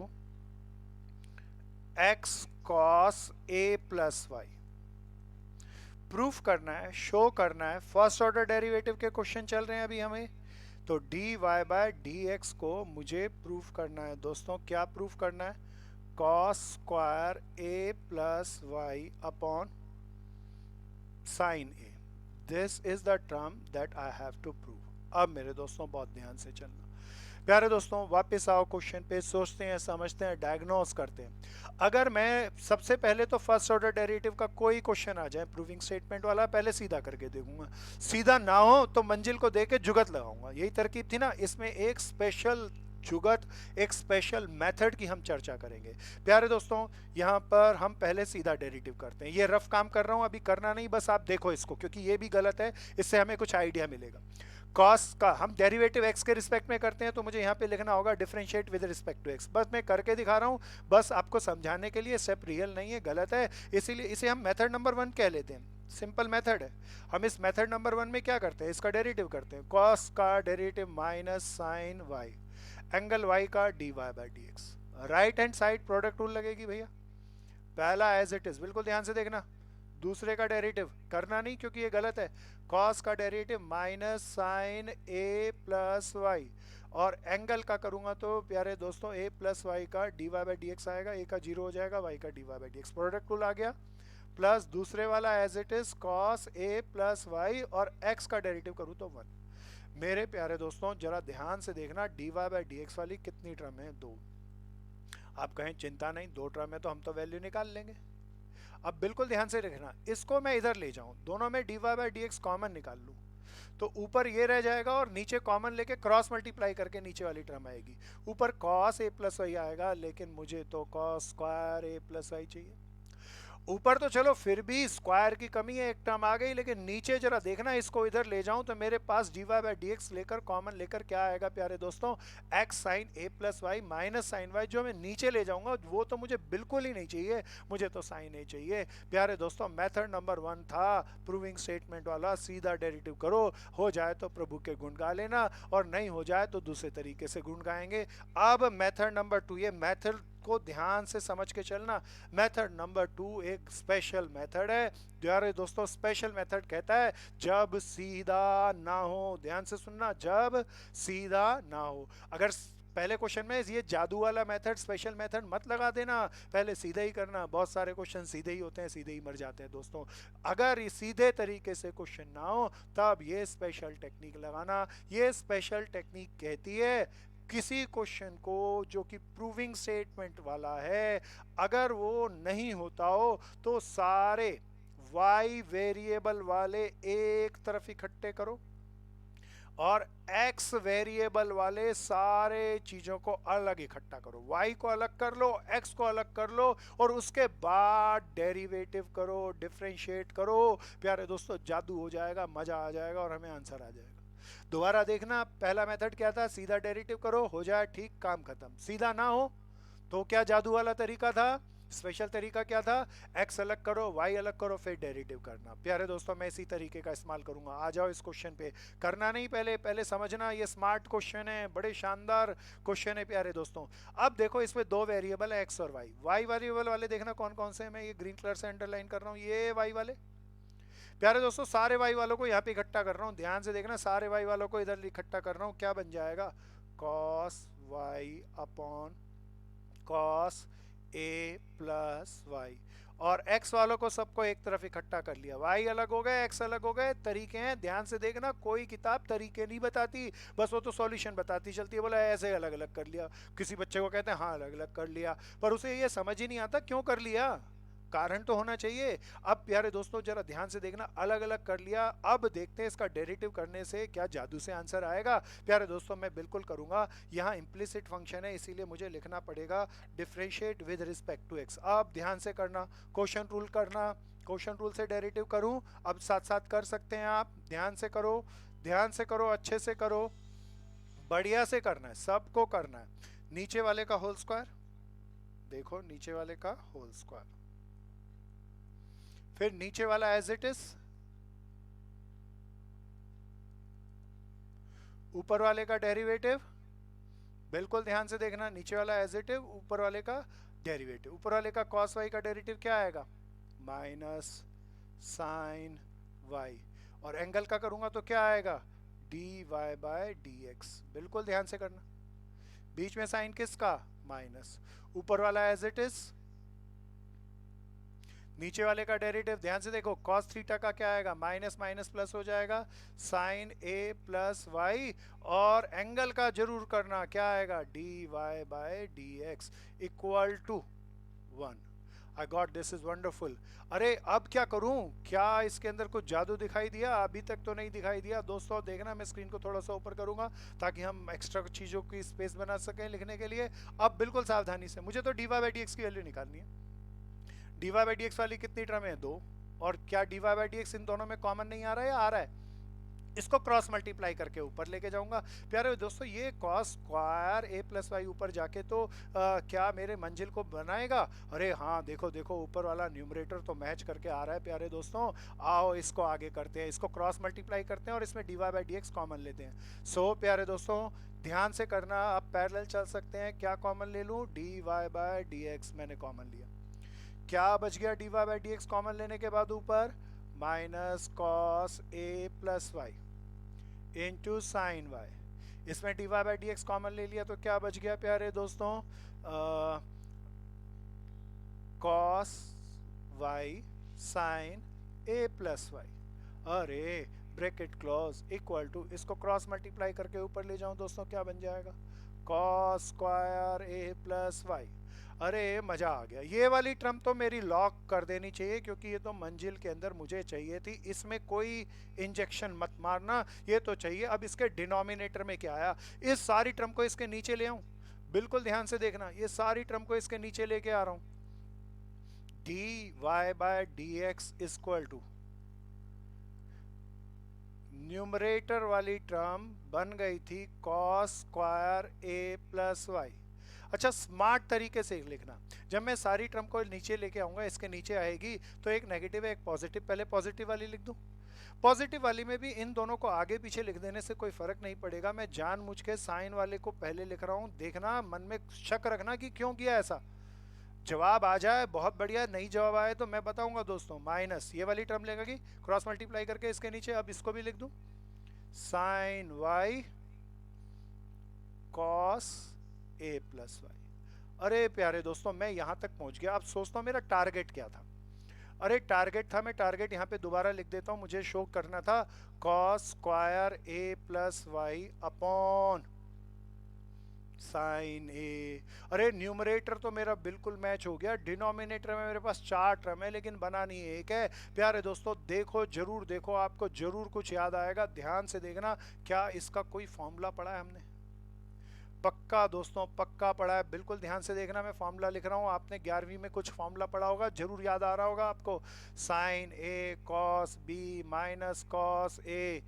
x cos a plus y। Proof करना है, शो करना है, फर्स्ट ऑर्डर डेरिवेटिव के क्वेश्चन चल रहे हैं अभी हमें, तो d y by d x को मुझे प्रूफ करना है। दोस्तों क्या प्रूफ करना है? cos square a plus y upon sine a। This is the term that I have to prove. अब मेरे दोस्तों बहुत ध्यान से चलना। प्यारे दोस्तों, वापस आओ क्वेश्चन पे, सोचते हैं, समझते हैं, डायग्नोस करते हैं। अगर मैं सबसे पहले तो फर्स्ट ऑर्डर डेरिवेटिव का कोई क्वेश्चन आ जाए प्रूविंग स्टेटमेंट वाला, पहले सीधा करके देखूंगा, सीधा ना हो तो मंजिल को देके जुगत लगाऊंगा। यही तरकीब थी ना। इसमें एक स्पेशल जुगत, एक स्पेशल मेथड की हम चर्चा करेंगे। प्यारे दोस्तों, यहाँ पर हम पहले सीधा डेरिवेटिव करते हैं। ये रफ काम कर रहा हूँ, अभी करना नहीं, बस आप देखो इसको, क्योंकि ये भी गलत है, इससे हमें कुछ आइडिया मिलेगा। कॉस का हम डेरिवेटिव एक्स के रिस्पेक्ट में करते हैं, तो मुझे यहाँ पे लिखना होगा differentiate with respect to x. बस मैं करके दिखा रहा हूँ, बस आपको समझाने के लिए। स्टेप रियल नहीं है, गलत है, इसीलिए इसे हम मेथड नंबर 1 कह लेते हैं। सिंपल मेथड है। हम इस मेथड नंबर 1 में क्या करते हैं? इसका डेरिवेटिव करते हैं। कॉस का derivative minus sine y, angle y का d y by d x. Right hand side product rule लगेगी भैया। पहला एज इट इज, बिल्कुल ध्यान से देखना। दूसरे का डेरिवेटिव करना नहीं, क्योंकि ये गलत है। कॉस का डेरिवेटिव माइनस साइन ए प्लस वाई, और एंगल का करूंगा तो प्यारे दोस्तों ए प्लस वाई का d y by d x आएगा, ए का 0 हो जाएगा, वाई का d y by d x, product rule आ गया। प्लस दूसरे वाला as it is cos a plus y, और एक्स का डेरिवेटिव करूँ तो 1। मेरे प्यारे दोस्तों जरा ध्यान से देखना, d y by d x वाली कितनी टर्म है? 2। आप कहें चिंता नहीं, 2 टर्म है तो हम तो वैल्यू निकाल लेंगे। अब बिल्कुल ध्यान से रखना, इसको मैं इधर ले जाऊं, दोनों में d y by d x common निकाल लूं, तो ऊपर ये रह जाएगा और नीचे कॉमन लेके क्रॉस मल्टीप्लाई करके नीचे वाली टर्म आएगी। ऊपर कॉस ए प्लस वाई आएगा, लेकिन मुझे तो cos square A plus Y चाहिए। ऊपर तो चलो फिर भी स्क्वायर की कमी है, एक टर्म आ गई, लेकिन नीचे जरा देखना, इसको इधर ले जाऊं तो मेरे पास d y by d x लेकर कॉमन लेकर क्या आएगा प्यारे दोस्तों? एक्स साइन ए plus y minus sine y. जो मैं नीचे ले जाऊंगा वो तो मुझे बिल्कुल ही नहीं चाहिए, मुझे तो साइन ए चाहिए। प्यारे दोस्तों, मेथड नंबर 1 था प्रूविंग स्टेटमेंट वाला, सीधा डेरिवेटिव करो, हो जाए तो प्रभु के गुण गा लेना, और नहीं हो जाए तो दूसरे तरीके से गुण गाएंगे। अब मेथड नंबर 2, ये मेथड को ध्यान से समझ के चलना। मेथड नंबर 2 एक स्पेशल मेथड है। प्यारे दोस्तों, स्पेशल मेथड कहता है जब सीधा ना हो, ध्यान से सुनना, जब सीधा ना हो। अगर पहले क्वेश्चन में ये जादू वाला मेथड, स्पेशल मेथड मत लगा देना, पहले सीधे ही करना। बहुत सारे क्वेश्चन सीधे ही होते हैं, सीधे ही मर जाते हैं दोस्तों। अगर ये सीधे तरीके से क्वेश्चन ना हो तब ये स्पेशल टेक्निक लगाना। ये स्पेशल टेक्निक कहती है किसी क्वेश्चन को जो कि प्रूविंग स्टेटमेंट वाला है, अगर वो नहीं होता हो तो सारे y वेरिएबल वाले एक तरफ इकट्ठे करो, और x वेरिएबल वाले सारे चीजों को अलग इकट्ठा करो। y को अलग कर लो, x को अलग कर लो, और उसके बाद डेरिवेटिव करो, डिफरेंशिएट करो। प्यारे दोस्तों, जादू हो जाएगा, मजा आ जाएगा, और हमें आंसर आ जाएगा। दोबारा देखना, पहला मेथड क्या था? सीधा डेरिवेटिव करो, हो जाए ठीक, काम खत्म। सीधा ना हो तो क्या जादू वाला तरीका था? स्पेशल तरीका क्या था? एक्स अलग करो, वाई अलग करो, फिर डेरिवेटिव करना। प्यारे दोस्तों, मैं इसी तरीके का इस्तेमाल करूंगा। आ जाओ इस क्वेश्चन पे, करना नहीं, पहले समझना, ये स्मार्ट क्वेश्चन है, बड़े शानदार क्वेश्चन है प्यारे दोस्तों। अब देखो, इसमें 2 वेरिएबल है, एक्स और वाई। वाई वेरिएबल वाले देखना कौन कौन से हैं, मैं ये ग्रीन कलर से अंडरलाइन कर रहा हूँ, ये वाई वाले। प्यारे दोस्तों, सारे वाई वालों को यहाँ पे इकट्ठा कर रहा हूँ, ध्यान से देखना, सारे वाई वालों को इधर इकट्ठा कर रहा हूँ। क्या बन जाएगा? Cos Y upon cos a plus y, और एक्स वालों को सबको एक तरफ इकट्ठा कर लिया। वाई अलग हो गए, एक्स अलग हो गए। तरीके हैं, ध्यान से देखना, कोई किताब तरीके नहीं बताती, बस वो तो सॉल्यूशन बताती चलती है। बोला ऐसे अलग अलग कर लिया, किसी बच्चे को कहते हैं हाँ अलग अलग कर लिया, पर उसे ये समझ ही नहीं आता क्यों कर लिया। कारण तो होना चाहिए। अब प्यारे दोस्तों जरा ध्यान से देखना, अलग अलग कर लिया, अब देखते हैं इसका डेरिवेटिव करने से क्या जादू से आंसर आएगा। प्यारे दोस्तों मैं बिल्कुल करूंगा, यहाँ इम्प्लिसिट फंक्शन है इसीलिए मुझे लिखना पड़ेगा differentiate with respect to x. अब ध्यान से करना, क्वेश्चन रूल करना, क्वेश्चन रूल से डेरिवेटिव करूं, अब साथ साथ कर सकते हैं आप, ध्यान से करो, ध्यान से करो, अच्छे से करो, बढ़िया से करना है, सबको करना है। नीचे वाले का होल स्क्वायर, देखो नीचे वाले का होल स्क्वायर, फिर नीचे वाला एज इट इज, ऊपर वाले का डेरिवेटिव, बिल्कुल ध्यान से देखना, नीचे वाला एज इट इज, ऊपर वाले का डेरिवेटिव। ऊपर वाले का कॉस वाई का डेरिवेटिव क्या आएगा, माइनस साइन वाई, और एंगल का करूंगा तो क्या आएगा, d y by d x. बिल्कुल ध्यान से करना, बीच में साइन किसका, माइनस, ऊपर वाला एज इट इज, नीचे वाले का डेरिवेटिव ध्यान से देखो, cos थीटा का क्या आएगा, माइनस माइनस प्लस हो जाएगा, साइन ए प्लस वाई, और एंगल का जरूर करना, क्या आएगा, d y by d x equal to 1। I got, this is wonderful. अरे अब क्या करूं, क्या इसके अंदर कुछ जादू दिखाई दिया, अभी तक तो नहीं दिखाई दिया दोस्तों। देखना मैं स्क्रीन को थोड़ा सा ऊपर करूंगा ताकि हम एक्स्ट्रा चीजों की स्पेस बना सकें लिखने के लिए। अब बिल्कुल सावधानी से, मुझे तो d y by d x की वैल्यू निकालनी है। D y by d x वाली कितनी टर्म है, दो, और क्या d y by d x इन दोनों में कॉमन नहीं आ रहा है या आ रहा है, इसको क्रॉस मल्टीप्लाई करके ऊपर लेके जाऊंगा। प्यारे दोस्तों ये cos square A plus Y ऊपर जाके तो क्या मेरे मंजिल को बनाएगा, अरे हाँ देखो देखो ऊपर वाला न्यूमरेटर तो मैच करके आ रहा है। प्यारे दोस्तों आओ इसको आगे करते हैं, इसको क्रॉस मल्टीप्लाई करते हैं और इसमें d y by d x common लेते हैं। सो प्यारे दोस्तों ध्यान से करना, आप पैरेलल चल सकते हैं, क्या कॉमन ले लूँ, d y by d x मैंने कॉमन लिया, क्या बच गया d y by d x common लेने के बाद ऊपर, minus cos a plus y into sine y, इसमें d y by d x common ले लिया तो क्या बच गया प्यारे दोस्तों, कॉस वाई साइन ए प्लस वाई, अरे ब्रैकेट क्लोज इक्वल टू, इसको क्रॉस मल्टीप्लाई करके ऊपर ले जाऊं दोस्तों क्या बन जाएगा, cos square A plus y. अरे मजा आ गया, ये वाली टर्म तो मेरी लॉक कर देनी चाहिए क्योंकि ये तो मंजिल के अंदर मुझे चाहिए थी, इसमें कोई इंजेक्शन मत मारना, ये तो चाहिए। अब इसके डिनोमिनेटर में क्या आया, इस सारी टर्म को इसके नीचे ले आऊं, बिल्कुल ध्यान से देखना, ये सारी टर्म को इसके नीचे लेके आ रहा हूं, d y by d x equal to, numerator वाली टर्म बन गई थी cos square A plus y. अच्छा स्मार्ट तरीके से लिखना, जब मैं सारी टर्म को नीचे लेके आऊंगा इसके नीचे आएगी तो एक नेगेटिव है एक पॉजिटिव, पहले पॉजिटिव वाली लिख दूं, पॉजिटिव वाली में भी इन दोनों को आगे पीछे लिख देने से कोई फर्क नहीं पड़ेगा, मैं जानबूझ के साइन वाले को पहले लिख रहा हूं, देखना मन में शक रखना कि क्यों किया ऐसा, जवाब आ जाए बहुत बढ़िया, नहीं जवाब आए तो मैं बताऊंगा दोस्तों, माइनस ये वाली टर्म लगेगी क्रॉस मल्टीप्लाई करके इसके नीचे, अब इसको भी लिख दूं, sign Y cos a plus y. अरे प्यारे दोस्तों मैं यहां तक पहुंच गया, अब सोचता हूं मेरा टारगेट क्या था, अरे टारगेट था, मैं टारगेट यहां पे दोबारा लिख देता हूं, मुझे शो करना था cos square A plus y upon sign ए। अरे न्यूमरेटर तो मेरा बिल्कुल मैच हो गया, डिनोमिनेटर में मेरे पास 4 टर्म है लेकिन बनानी एक है। प्यारे दोस्तों देखो जरूर देखो, आपको जरूर कुछ याद आएगा, ध्यान से देखना, क्या इसका कोई फॉर्मूला पढ़ा है हमने, पक्का दोस्तों पक्का पढ़ा है, बिल्कुल ध्यान से देखना, मैं फॉर्मूला लिख रहा हूँ, आपने 11वीं में कुछ फॉर्मूला पढ़ा होगा, जरूर याद आ रहा होगा आपको, sign A cos B minus cos A,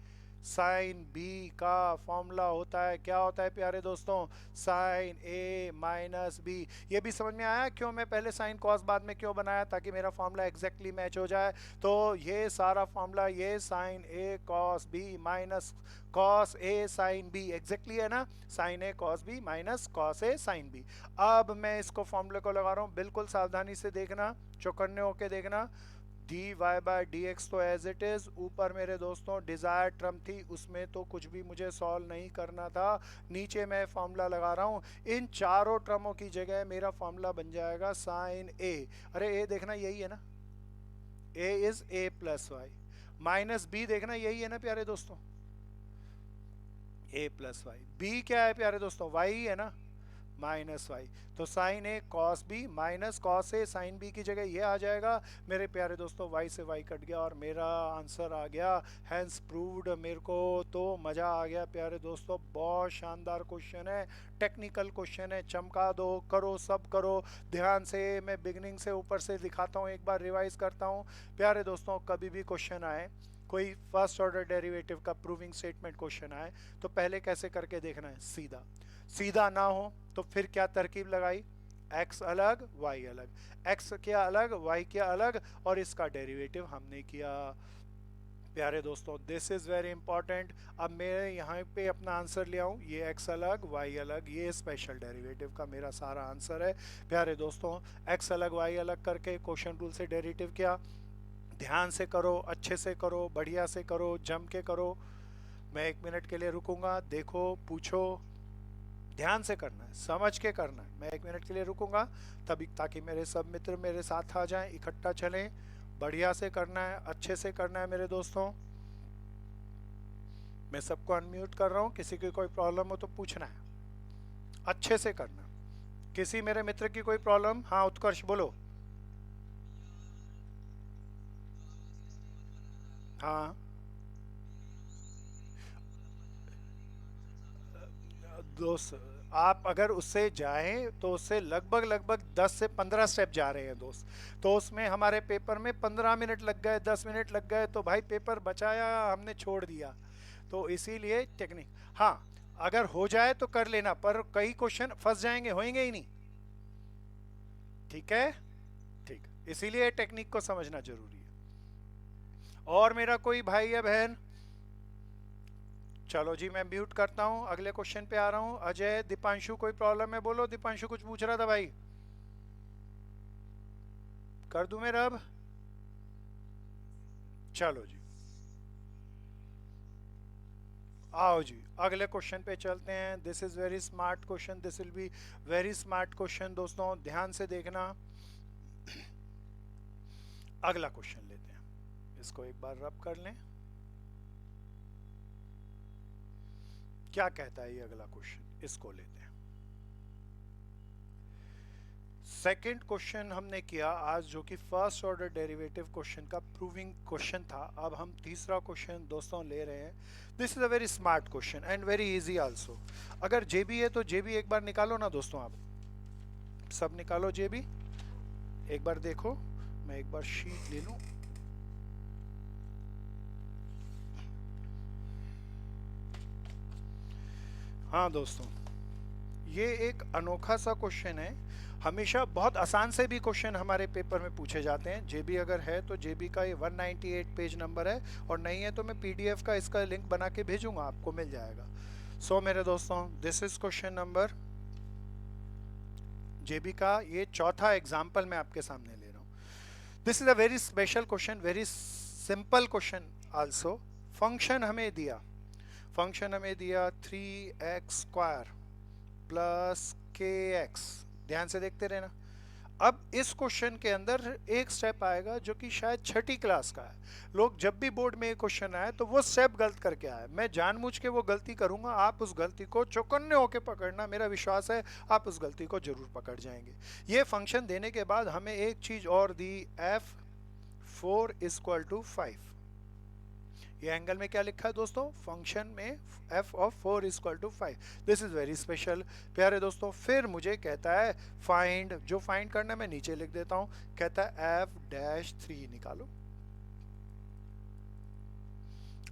sine B का फॉर्मूला होता है, क्या होता है प्यारे दोस्तों, साइन ए माइनस बी। ये भी समझ में आया क्यों मैं पहले साइन कॉस बाद में क्यों बनाया, ताकि मेरा फॉर्मूला एग्जैक्टली मैच हो जाए। तो ये सारा फॉर्मूला ये sine A cos B minus cos A sine B exactly है ना, sine A cos B minus cos A sine B. अब मैं इसको फॉर्मूले को लगा रहा हूँ, बिल्कुल सावधानी से देखना, चौकन्ने होके देखना, d y by d x तो एज इट इज, ऊपर मेरे दोस्तों डिजायर टर्म थी उसमें तो कुछ भी मुझे सॉल्व नहीं करना था, नीचे मैं फॉर्मूला लगा रहा हूँ, इन चारों टर्मों की जगह मेरा फॉर्मूला बन जाएगा साइन ए, अरे ए देखना यही है ना, a is a plus y, minus b देखना यही है ना प्यारे दोस्तों, ए प्लस वाई, बी क्या है प्यारे दोस्तों, वाई है ना, माइनस वाई। तो sign A cos B minus cos A sine B की जगह ये आ जाएगा। मेरे प्यारे दोस्तों वाई से वाई कट गया और मेरा आंसर आ गया, हैंस प्रूव्ड। मेरे को तो मज़ा आ गया प्यारे दोस्तों, बहुत शानदार क्वेश्चन है, टेक्निकल क्वेश्चन है, चमका दो, करो सब करो ध्यान से। मैं बिगनिंग से ऊपर से दिखाता हूँ, एक बार रिवाइज करता हूँ। प्यारे दोस्तों कभी भी क्वेश्चन आए, कोई फर्स्ट ऑर्डर डेरिवेटिव का प्रूविंग स्टेटमेंट क्वेश्चन आए, तो पहले कैसे करके देखना है, सीधा। सीधा ना हो तो फिर क्या तरकीब लगाई, x अलग y अलग, x क्या अलग y क्या अलग, और इसका डेरिवेटिव हमने किया। प्यारे दोस्तों दिस इज वेरी इंपॉर्टेंट। अब मैं यहाँ पे अपना आंसर ले आऊँ, ये x अलग y अलग, ये स्पेशल डेरिवेटिव का मेरा सारा आंसर है। प्यारे दोस्तों x अलग y अलग करके क्वेश्चन रूल से डेरिवेटिव किया। ध्यान से करो, अच्छे से करो, बढ़िया से करो, जम के करो। मैं 1 मिनट के लिए रुकूंगा, देखो पूछो, ध्यान से करना है, समझ के करना है। मैं 1 मिनट के लिए रुकूंगा तभी, ताकि मेरे सब मित्र मेरे साथ आ जाएं, इकट्ठा चलें। बढ़िया से करना है, अच्छे से करना है मेरे दोस्तों। मैं सबको अनम्यूट कर रहा हूँ, किसी की कोई प्रॉब्लम हो तो पूछना है, अच्छे से करना। किसी मेरे मित्र की कोई प्रॉब्लम? हाँ उत्कर्ष बोलो। हाँ दोस्त, आप अगर उससे जाएं तो उससे लगभग लगभग 10 से 15 स्टेप जा रहे हैं दोस्त। तो उसमें हमारे पेपर में 15 मिनट लग गए, 10 मिनट लग गए, तो भाई पेपर बचाया हमने छोड़ दिया। तो इसीलिए टेक्निक, हाँ अगर हो जाए तो कर लेना, पर कई क्वेश्चन फंस जाएंगे, होंगे ही नहीं। ठीक है, ठीक, इसीलिए टेक्निक को समझना जरूरी है। और मेरा कोई भाई या बहन? चलो जी मैं म्यूट करता हूँ, अगले क्वेश्चन पे आ रहा हूँ। अजय, दीपांशु कोई प्रॉब्लम है बोलो। दीपांशु कुछ पूछ रहा था भाई, कर दूं मैं रब? चलो जी आओ जी अगले क्वेश्चन पे चलते हैं। This is very smart question, this will be very smart question दोस्तों, ध्यान से देखना। अगला क्वेश्चन लेते हैं, इसको एक बार रब कर लें। क्या कहता है ये अगला क्वेश्चन, इसको लेते हैं। सेकंड क्वेश्चन हमने किया आज, जो कि फर्स्ट ऑर्डर डेरिवेटिव क्वेश्चन का प्रूविंग क्वेश्चन था। अब हम तीसरा क्वेश्चन दोस्तों ले रहे हैं। This is a very smart question and very easy also. अगर जेबी है तो जेबी एक बार निकालो ना दोस्तों, आप सब निकालो जेबी, एक बार देखो। मैं एक बार शीट ले लूं। हाँ दोस्तों, ये एक अनोखा सा क्वेश्चन है। हमेशा बहुत आसान से भी क्वेश्चन हमारे पेपर में पूछे जाते हैं। जेबी अगर है तो जेबी का ये 198 पेज नंबर है, और नहीं है तो मैं पीडीएफ का इसका लिंक बना के भेजूंगा, आपको मिल जाएगा। सो मेरे दोस्तों दिस इज क्वेश्चन नंबर, जेबी का ये चौथा एग्जाम्पल मैं आपके सामने ले रहा हूँ। This is a very special question, very simple question also. Function हमें दिया, फंक्शन हमें दिया 3x² प्लस kx, ध्यान से देखते रहना। अब इस क्वेश्चन के अंदर एक स्टेप आएगा जो कि शायद छठी क्लास का है। लोग जब भी बोर्ड में एक क्वेश्चन आए तो वो स्टेप गलत करके आए, मैं जानबूझ के वो गलती करूंगा, आप उस गलती को चौकन्ने होके पकड़ना, मेरा विश्वास है आप उस गलती को जरूर पकड़ जाएंगे। ये फंक्शन देने के बाद हमें एक चीज और दी, f4 = 5। ये एंगल में क्या लिखा है दोस्तों, फंक्शन में f of 4 = 5। This is very special प्यारे दोस्तों। फिर मुझे कहता है फाइंड, जो फाइंड करना है मैं नीचे लिख देता हूं, कहता है f-3 निकालो।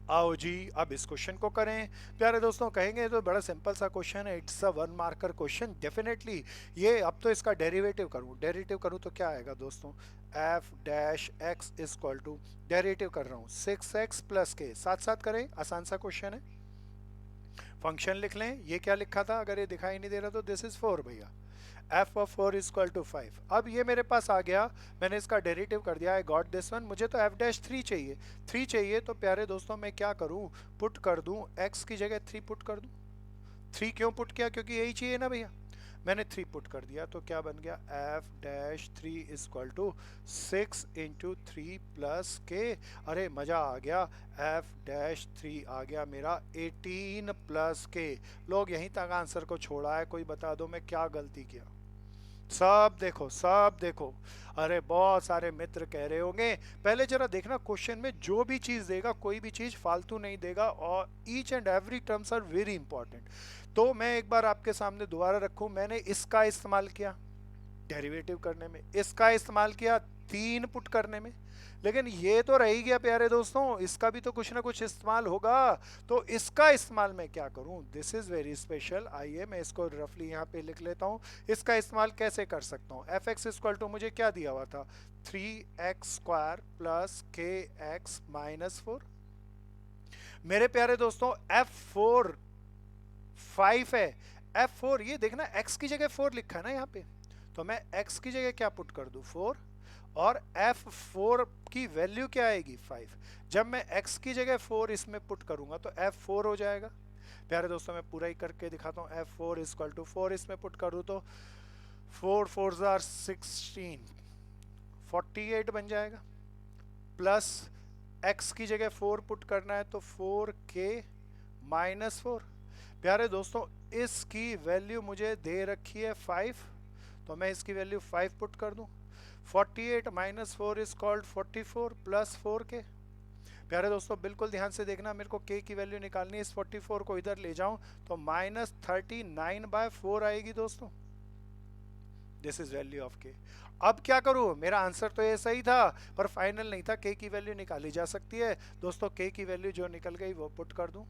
आओ जी अब इस क्वेश्चन को करें। प्यारे दोस्तों कहेंगे तो बड़ा सिंपल सा क्वेश्चन है, it's a 1 marker question definitely. ये अब तो इसका डेरिवेटिव करूं तो क्या आएगा दोस्तों, f-x = डेरिवेटिव कर रहा हूं 6x + k, साथ साथ करें, आसान सा क्वेश्चन है। फंक्शन लिख लें, ये क्या लिखा था, अगर ये दिखाई नहीं दे रहा तो दिस इज 4 भैया, f of 4 = 5। अब ये मेरे पास आ गया, मैंने इसका डेरिवेटिव कर दिया, आई गॉट दिस वन। मुझे तो f-3 चाहिए, 3 चाहिए, तो प्यारे दोस्तों मैं क्या करूं, पुट कर दूं, x की जगह 3 पुट कर दूं। 3 क्यों पुट किया, क्योंकि यही चाहिए ना भैया। मैंने 3 पुट कर दिया तो क्या बन गया, f dash 3 is equal to 6 into 3 plus k, अरे मजा आ गया, एफ डैश 3 आ गया मेरा 18 प्लस के। लोग यहीं तक आंसर को छोड़ा है, कोई बता दो मैं क्या गलती किया। सब देखो सब देखो। अरे बहुत सारे मित्र कह रहे होंगे, पहले जरा देखना क्वेश्चन में जो भी चीज देगा कोई भी चीज फालतू नहीं देगा, और each and every terms are very important. तो मैं एक बार आपके सामने दोबारा रखूं, मैंने इसका इस्तेमाल किया डेरिवेटिव करने में, इसका इस्तेमाल किया 3 पुट करने में, लेकिन ये तो रह ही गया प्यारे दोस्तों, इसका भी तो कुछ ना कुछ इस्तेमाल होगा। तो इसका इस्तेमाल मैं क्या करूं, दिस इज वेरी स्पेशल। आइए मैं इसको रफली यहाँ पे लिख लेता हूं। इसका इस्तेमाल कैसे कर सकता हूं, एफ एक्स इक्वल टू मुझे क्या दिया हुआ था, 3x² प्लस के एक्स माइनस 4। मेरे प्यारे दोस्तों F4 5 है, F4 ये देखना x की जगह 4 लिखा है ना यहाँ पे, तो मैं x की जगह क्या पुट कर दूं 4, और F4 की वैल्यू क्या आएगी 5। जब मैं x की जगह 4 इसमें पुट करूंगा तो F4 हो जाएगा। प्यारे दोस्तों मैं पूरा ही करके दिखाता हूँ, F4 इक्वल टू 4 इसमें पुट कर दूं तो 4 4 आर 16 48 बन जाएगा, प्लस x की जगह 4 पुट करना है तो 4k माइनस 4। प्यारे दोस्तों इसकी वैल्यू मुझे दे रखी है 5, तो मैं इसकी वैल्यू 5 पुट कर दूं, 48 minus 4 is called 44 plus 4k। प्यारे दोस्तों बिल्कुल ध्यान से देखना, मेरे को k की वैल्यू निकालनी है, इस 44 को इधर ले जाऊं तो माइनस 39/4 आएगी दोस्तों, this is value of k। अब क्या करूं, मेरा आंसर तो ये सही था पर फाइनल नहीं था, k की वैल्यू निकाली जा सकती है दोस्तों। k की वैल्यू जो निकल गई वो पुट कर दूं,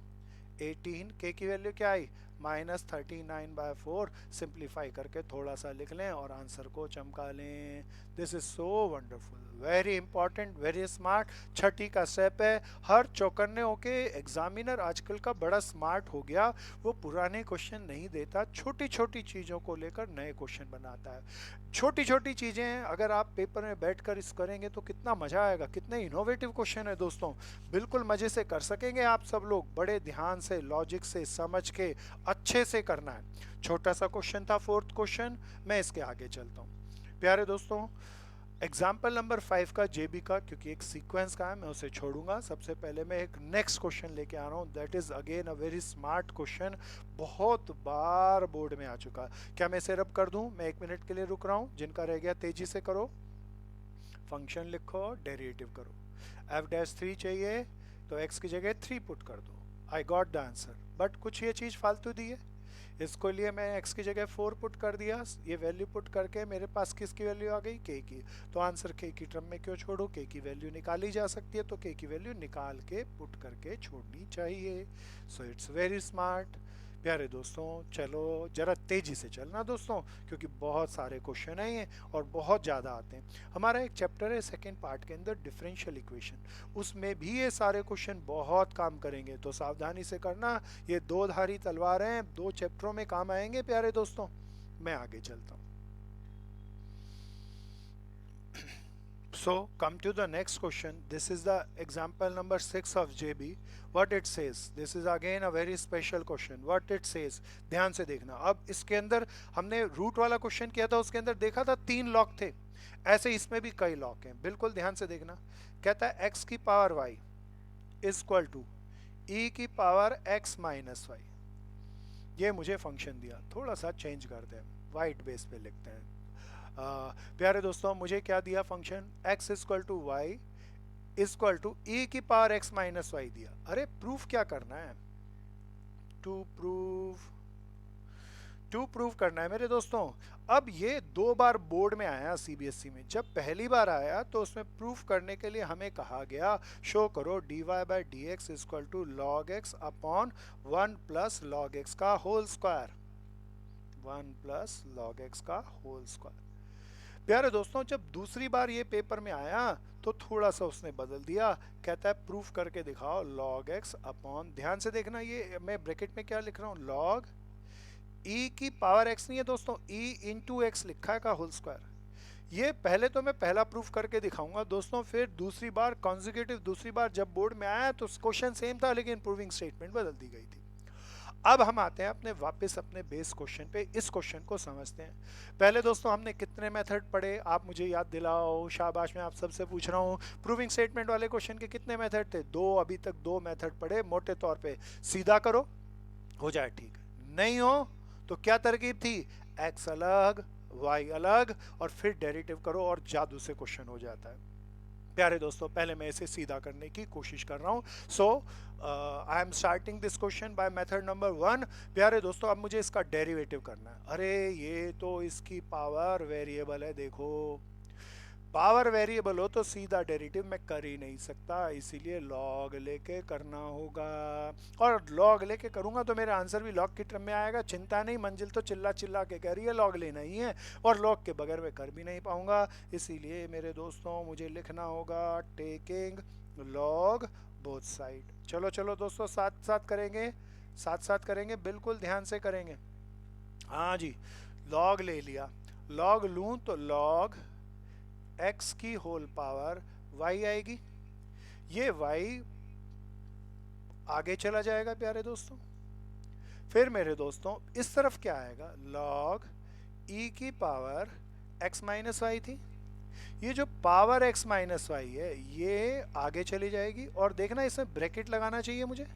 18, k की वैल्यू क्या आई माइनस 39/4, सिंप्लीफाई करके थोड़ा सा लिख लें और आंसर को चमका लें। This is so wonderful, very important, very smart. छठी का स्टेप है, हर चौकन्ने होके एग्जामिनर आजकल का बड़ा स्मार्ट हो गया, वो पुराने क्वेश्चन नहीं देता, छोटी छोटी चीज़ों को लेकर नए क्वेश्चन बनाता है। छोटी छोटी चीज़ें अगर आप पेपर में बैठकर इस करेंगे तो कितना मज़ा आएगा, कितने इनोवेटिव क्वेश्चन है दोस्तों, बिल्कुल मज़े से कर सकेंगे आप सब लोग, बड़े ध्यान से लॉजिक से समझ के अच्छे से करना है। छोटा सा क्वेश्चन था 4th क्वेश्चन, मैं इसके आगे चलता हूँ। प्यारे दोस्तों एग्जाम्पल नंबर 5 का जेबी का, क्योंकि एक सीक्वेंस का है मैं उसे छोड़ूंगा, सबसे पहले मैं एक नेक्स्ट क्वेश्चन लेके आ रहा हूँ, that is again a very smart question, बहुत बार बोर्ड में आ चुका। क्या मैं इसे रब कर दूं, मैं 1 मिनट के लिए रुक रहा हूँ, जिनका रह गया तेजी से करो। फंक्शन लिखो, डेरिवेटिव करो, f'3 चाहिए तो x की जगह 3 पुट कर दो, I got the answer. But कुछ ये चीज़ फालतू दी है, इसको लिए मैं x की जगह 4 पुट कर दिया, ये वैल्यू पुट करके मेरे पास किसकी वैल्यू आ गई k की, तो आंसर k की टर्म में क्यों छोड़ो, k की वैल्यू निकाली जा सकती है तो k की वैल्यू निकाल के पुट करके छोड़नी चाहिए। So it's very smart. प्यारे दोस्तों चलो जरा तेजी से चलना दोस्तों, क्योंकि बहुत सारे क्वेश्चन हैं ये और बहुत ज़्यादा आते हैं। हमारा एक चैप्टर है सेकेंड पार्ट के अंदर डिफरेंशियल इक्वेशन, उसमें भी ये सारे क्वेश्चन बहुत काम करेंगे, तो सावधानी से करना, ये दो धारी तलवार हैं, 2 चैप्टरों में काम आएंगे प्यारे दोस्तों। मैं आगे चलता हूँ। So come to the next question. This is the example number 6 of JB. What it says, this is again a very special question. What it says, ध्यान से देखना। अब इसके अंदर हमने रूट वाला क्वेश्चन किया था, उसके अंदर देखा था 3 लॉग थे, ऐसे इसमें भी कई लॉग हैं, बिल्कुल ध्यान से देखना। कहता है x की power y is equal to e की पावर x माइनस y, ये मुझे फंक्शन दिया, थोड़ा सा चेंज करते हैं, वाइट बेस पे लिखते हैं। प्यारे दोस्तों मुझे क्या दिया function, x equal to y equal to e की पावर x माइनस वाई दिया। अरे प्रूफ क्या करना है, टू प्रूफ करना है मेरे दोस्तों। अब ये 2 बार बोर्ड में आया सीबीएसई में, जब पहली बार आया तो उसमें प्रूफ करने के लिए हमें कहा गया शो करो dy by d x equal to log x upon 1 plus log x का whole square, 1 plus log x का होल स्क्वायर। प्यारे दोस्तों जब दूसरी बार ये पेपर में आया तो थोड़ा सा उसने बदल दिया, कहता है प्रूफ करके दिखाओ लॉग एक्स अपॉन, ध्यान से देखना ये मैं ब्रैकेट में क्या लिख रहा हूँ, लॉग e की पावर x नहीं है दोस्तों, e इंटू एक्स लिखा है का होल स्क्वायर। ये पहले तो मैं पहला प्रूफ करके दिखाऊंगा दोस्तों, फिर दूसरी बार कॉन्जिक्यूटिव, दूसरी बार जब बोर्ड में आया तो क्वेश्चन सेम था लेकिन प्रूविंग स्टेटमेंट बदल दी गई थी। अब हम आते हैं अपने वापस अपने बेस क्वेश्चन पे, इस क्वेश्चन को समझते हैं। पहले दोस्तों हमने कितने मेथड पढ़े, आप मुझे याद दिलाओ, शाबाश, मैं आप सबसे पूछ रहा हूँ। प्रूविंग स्टेटमेंट वाले क्वेश्चन के कितने मेथड थे? दो, अभी तक दो मेथड पढ़े मोटे तौर पे। सीधा करो, हो जाए ठीक, नहीं हो तो क्या तरकीब थी? एक्स अलग, वाई अलग, और फिर डेरिवेटिव करो और जादू से क्वेश्चन हो जाता है। प्यारे दोस्तों, पहले मैं इसे सीधा करने की कोशिश कर रहा हूं। So I am starting this question by method number 1। प्यारे दोस्तों, अब मुझे इसका डेरिवेटिव करना है। अरे ये तो इसकी पावर वेरिएबल है, देखो पावर वेरिएबल हो तो सीधा डेरिवेटिव मैं कर ही नहीं सकता, इसीलिए लॉग लेके करना होगा। और लॉग लेके करूंगा तो मेरा आंसर भी लॉग की टर्म में आएगा। चिंता नहीं, मंजिल तो चिल्ला चिल्ला के कह रही है लॉग लेना ही है, और लॉग के बगैर मैं कर भी नहीं पाऊंगा। इसीलिए मेरे दोस्तों मुझे लिखना होगा टेकिंग लॉग बोथ साइड। चलो चलो दोस्तों, साथ साथ करेंगे, साथ साथ करेंगे, बिल्कुल ध्यान से करेंगे। हाँ जी, लॉग ले लिया। लॉग लूं तो लॉग x की होल पावर y आएगी। ये y आगे चला जाएगा प्यारे दोस्तों। फिर मेरे दोस्तों इस तरफ क्या आएगा? log e की पावर x माइनस वाई थी। ये जो पावर x माइनस वाई है ये आगे चली जाएगी, और देखना इसमें ब्रैकेट लगाना चाहिए मुझे,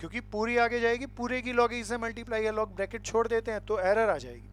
क्योंकि पूरी आगे जाएगी, पूरे की log e से मल्टीप्लाई है, log ब्रैकेट छोड़ देते हैं तो एरर आ जाएगी।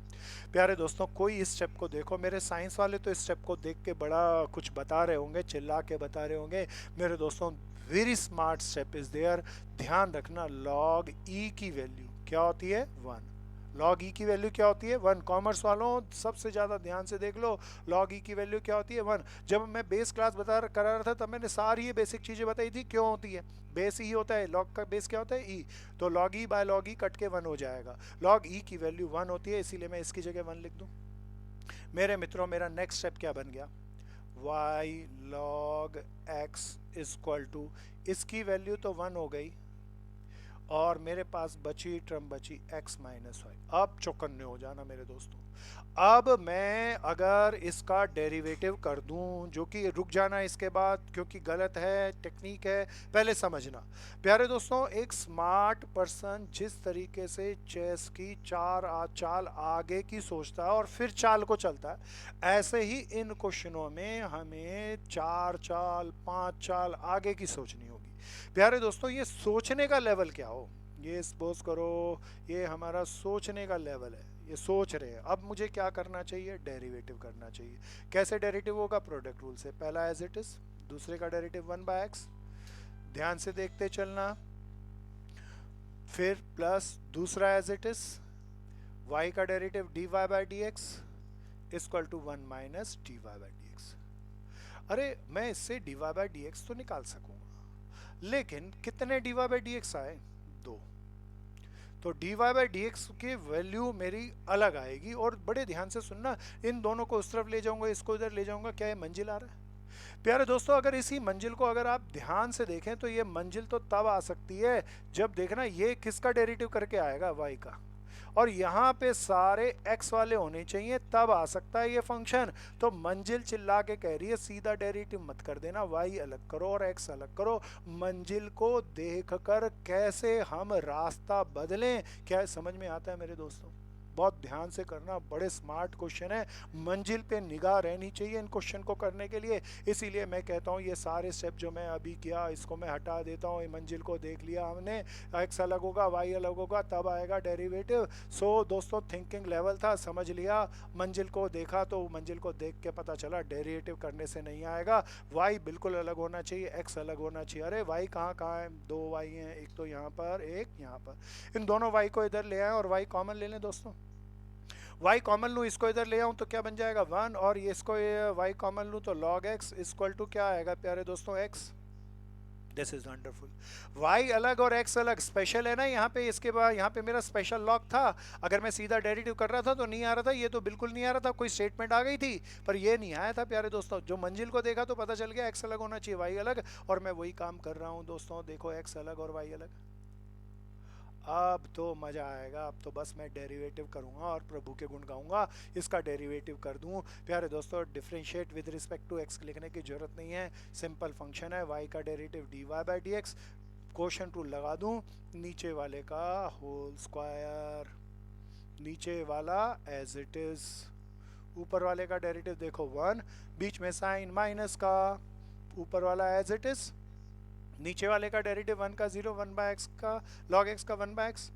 प्यारे दोस्तों, कोई इस स्टेप को देखो, मेरे साइंस वाले तो इस स्टेप को देख के बड़ा कुछ बता रहे होंगे, चिल्ला के बता रहे होंगे। मेरे दोस्तों, very smart step is there. ध्यान रखना, लॉग ई की वैल्यू क्या होती है? 1। लॉग ई की वैल्यू क्या होती है? 1। कॉमर्स वालों सबसे ज़्यादा ध्यान से देख लो, लॉग ई की वैल्यू क्या होती है? 1। जब मैं बेस क्लास करा रहा था तब मैंने सारी ये बेसिक चीज़ें बताई थी क्यों होती है। बेस ई होता है, लॉग का बेस क्या होता है? ई। तो log E by log E cut के 1 हो जाएगा। लॉग ई की वैल्यू 1 होती है, इसीलिए मैं इसकी जगह 1 लिख दूँ। मेरे मित्रों, मेरा नेक्स्ट स्टेप क्या बन गया? y log x equal to, इसकी वैल्यू तो 1 हो गई, और मेरे पास बची टर्म बची x माइनस वाई। अब चौकन्ने हो जाना मेरे दोस्तों। अब मैं अगर इसका डेरिवेटिव कर दूं, जो कि रुक जाना इसके बाद क्योंकि गलत है, टेक्निक है, पहले समझना। प्यारे दोस्तों, एक स्मार्ट पर्सन जिस तरीके से चेस की चाल आगे की सोचता है और फिर चाल को चलता है, ऐसे ही इन क्वेश्चनों में हमें 4 चाल 5 चाल आगे की सोचनी होगी। प्यारे दोस्तों, ये सोचने का लेवल क्या हो, ये सपोज करो ये हमारा सोचने का लेवल है, ये सोच रहे हैं। अब मुझे क्या करना चाहिए? डेरिवेटिव करना चाहिए। कैसे डेरिवेटिव होगा? प्रोडक्ट रूल से। पहला एज इट इज, दूसरे का डेरिवेटिव 1 बाय एक्स, ध्यान से देखते चलना। फिर प्लस दूसरा एज इट इज, y का derivative dy by d x equal to 1 minus dy by d x. अरे मैं इससे dy बाय डी एक्स तो निकाल सकूंगा, लेकिन कितने dy बाय डी एक्स आए? 2। तो dy बाय डी एक्स की वैल्यू मेरी अलग आएगी। और बड़े ध्यान से सुनना, इन दोनों को उस तरफ ले जाऊंगा, इसको इधर ले जाऊंगा, क्या ये मंजिल आ रहा है? प्यारे दोस्तों, अगर इसी मंजिल को अगर आप ध्यान से देखें तो ये मंजिल तो तब आ सकती है जब देखना ये किसका डेरिवेटिव करके आएगा? y का, और यहाँ पे सारे x वाले होने चाहिए, तब आ सकता है ये फंक्शन। तो मंजिल चिल्ला के कह रही है सीधा डेरिवेटिव मत कर देना, y अलग करो और x अलग करो। मंजिल को देखकर कैसे हम रास्ता बदलें, क्या समझ में आता है मेरे दोस्तों? बहुत ध्यान से करना, बड़े स्मार्ट क्वेश्चन है, मंजिल पे निगाह रहनी चाहिए इन क्वेश्चन को करने के लिए। इसीलिए मैं कहता हूँ ये सारे स्टेप जो मैं अभी किया इसको मैं हटा देता हूँ। मंजिल को देख लिया हमने, एक्स अलग होगा, वाई अलग होगा, तब आएगा डेरिवेटिव। सो दोस्तों, थिंकिंग लेवल था, समझ लिया। मंजिल को देखा तो मंजिल को देख के पता चला डेरिवेटिव करने से नहीं आएगा। वाई बिल्कुल अलग होना चाहिए, एक्स अलग होना चाहिए। अरे वाई कहाँ कहाँ है? 2 वाई हैं, एक तो यहाँ पर, एक यहाँ पर। इन दोनों वाई को इधर ले आए और वाई कॉमन ले लें दोस्तों। y कॉमन लूँ, इसको इधर ले आऊँ तो क्या बन जाएगा? 1, और ये इसको y कॉमन लूँ तो log x इक्वल टू क्या आएगा प्यारे दोस्तों? x। This is wonderful. y अलग और x अलग स्पेशल है ना यहाँ पे। इसके बाद यहाँ पे मेरा स्पेशल लॉग था, अगर मैं सीधा डेरिवेटिव कर रहा था तो नहीं आ रहा था, ये तो बिल्कुल नहीं आ रहा था, कोई स्टेटमेंट आ गई थी पर ये नहीं आया था प्यारे दोस्तों। जो मंजिल को देखा तो पता चल गया x अलग होना चाहिए, y अलग, और मैं वही काम कर रहा हूँ दोस्तों। देखो x अलग और y अलग। अब तो मज़ा आएगा, अब तो बस मैं डेरिवेटिव करूंगा और प्रभु के गुण गाऊंगा। इसका डेरिवेटिव कर दूं। प्यारे दोस्तों, differentiate with respect to x लिखने की जरूरत नहीं है, सिंपल फंक्शन है। y का derivative dy by d x, quotient rule लगा दूं, नीचे वाले का होल स्क्वायर, नीचे वाला एज इट इज, ऊपर वाले का डेरिवेटिव देखो 1, बीच में साइन माइनस का, ऊपर वाला एज इट इज, नीचे वाले का डेरिवेटिव 1 का 0, 1 बाय एक्स का लॉग एक्स का 1 बाय एक्स।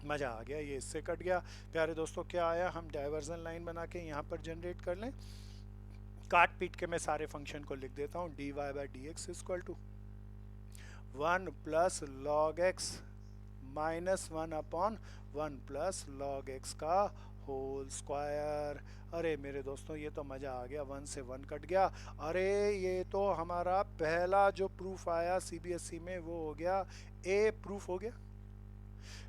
मजा आ गया, ये इससे कट गया। प्यारे दोस्तों क्या आया, हम डाइवर्जन लाइन बना के यहाँ पर जनरेट कर लें। काट पीट के मैं सारे फंक्शन को लिख देता हूँ, dy by d x equal to 1 plus log x minus 1 upon 1 plus log x का होल स्क्वायर। अरे मेरे दोस्तों ये तो मज़ा आ गया, 1 से 1 कट गया। अरे ये तो हमारा पहला जो प्रूफ आया सीबीएसई में वो हो गया, ए प्रूफ हो गया।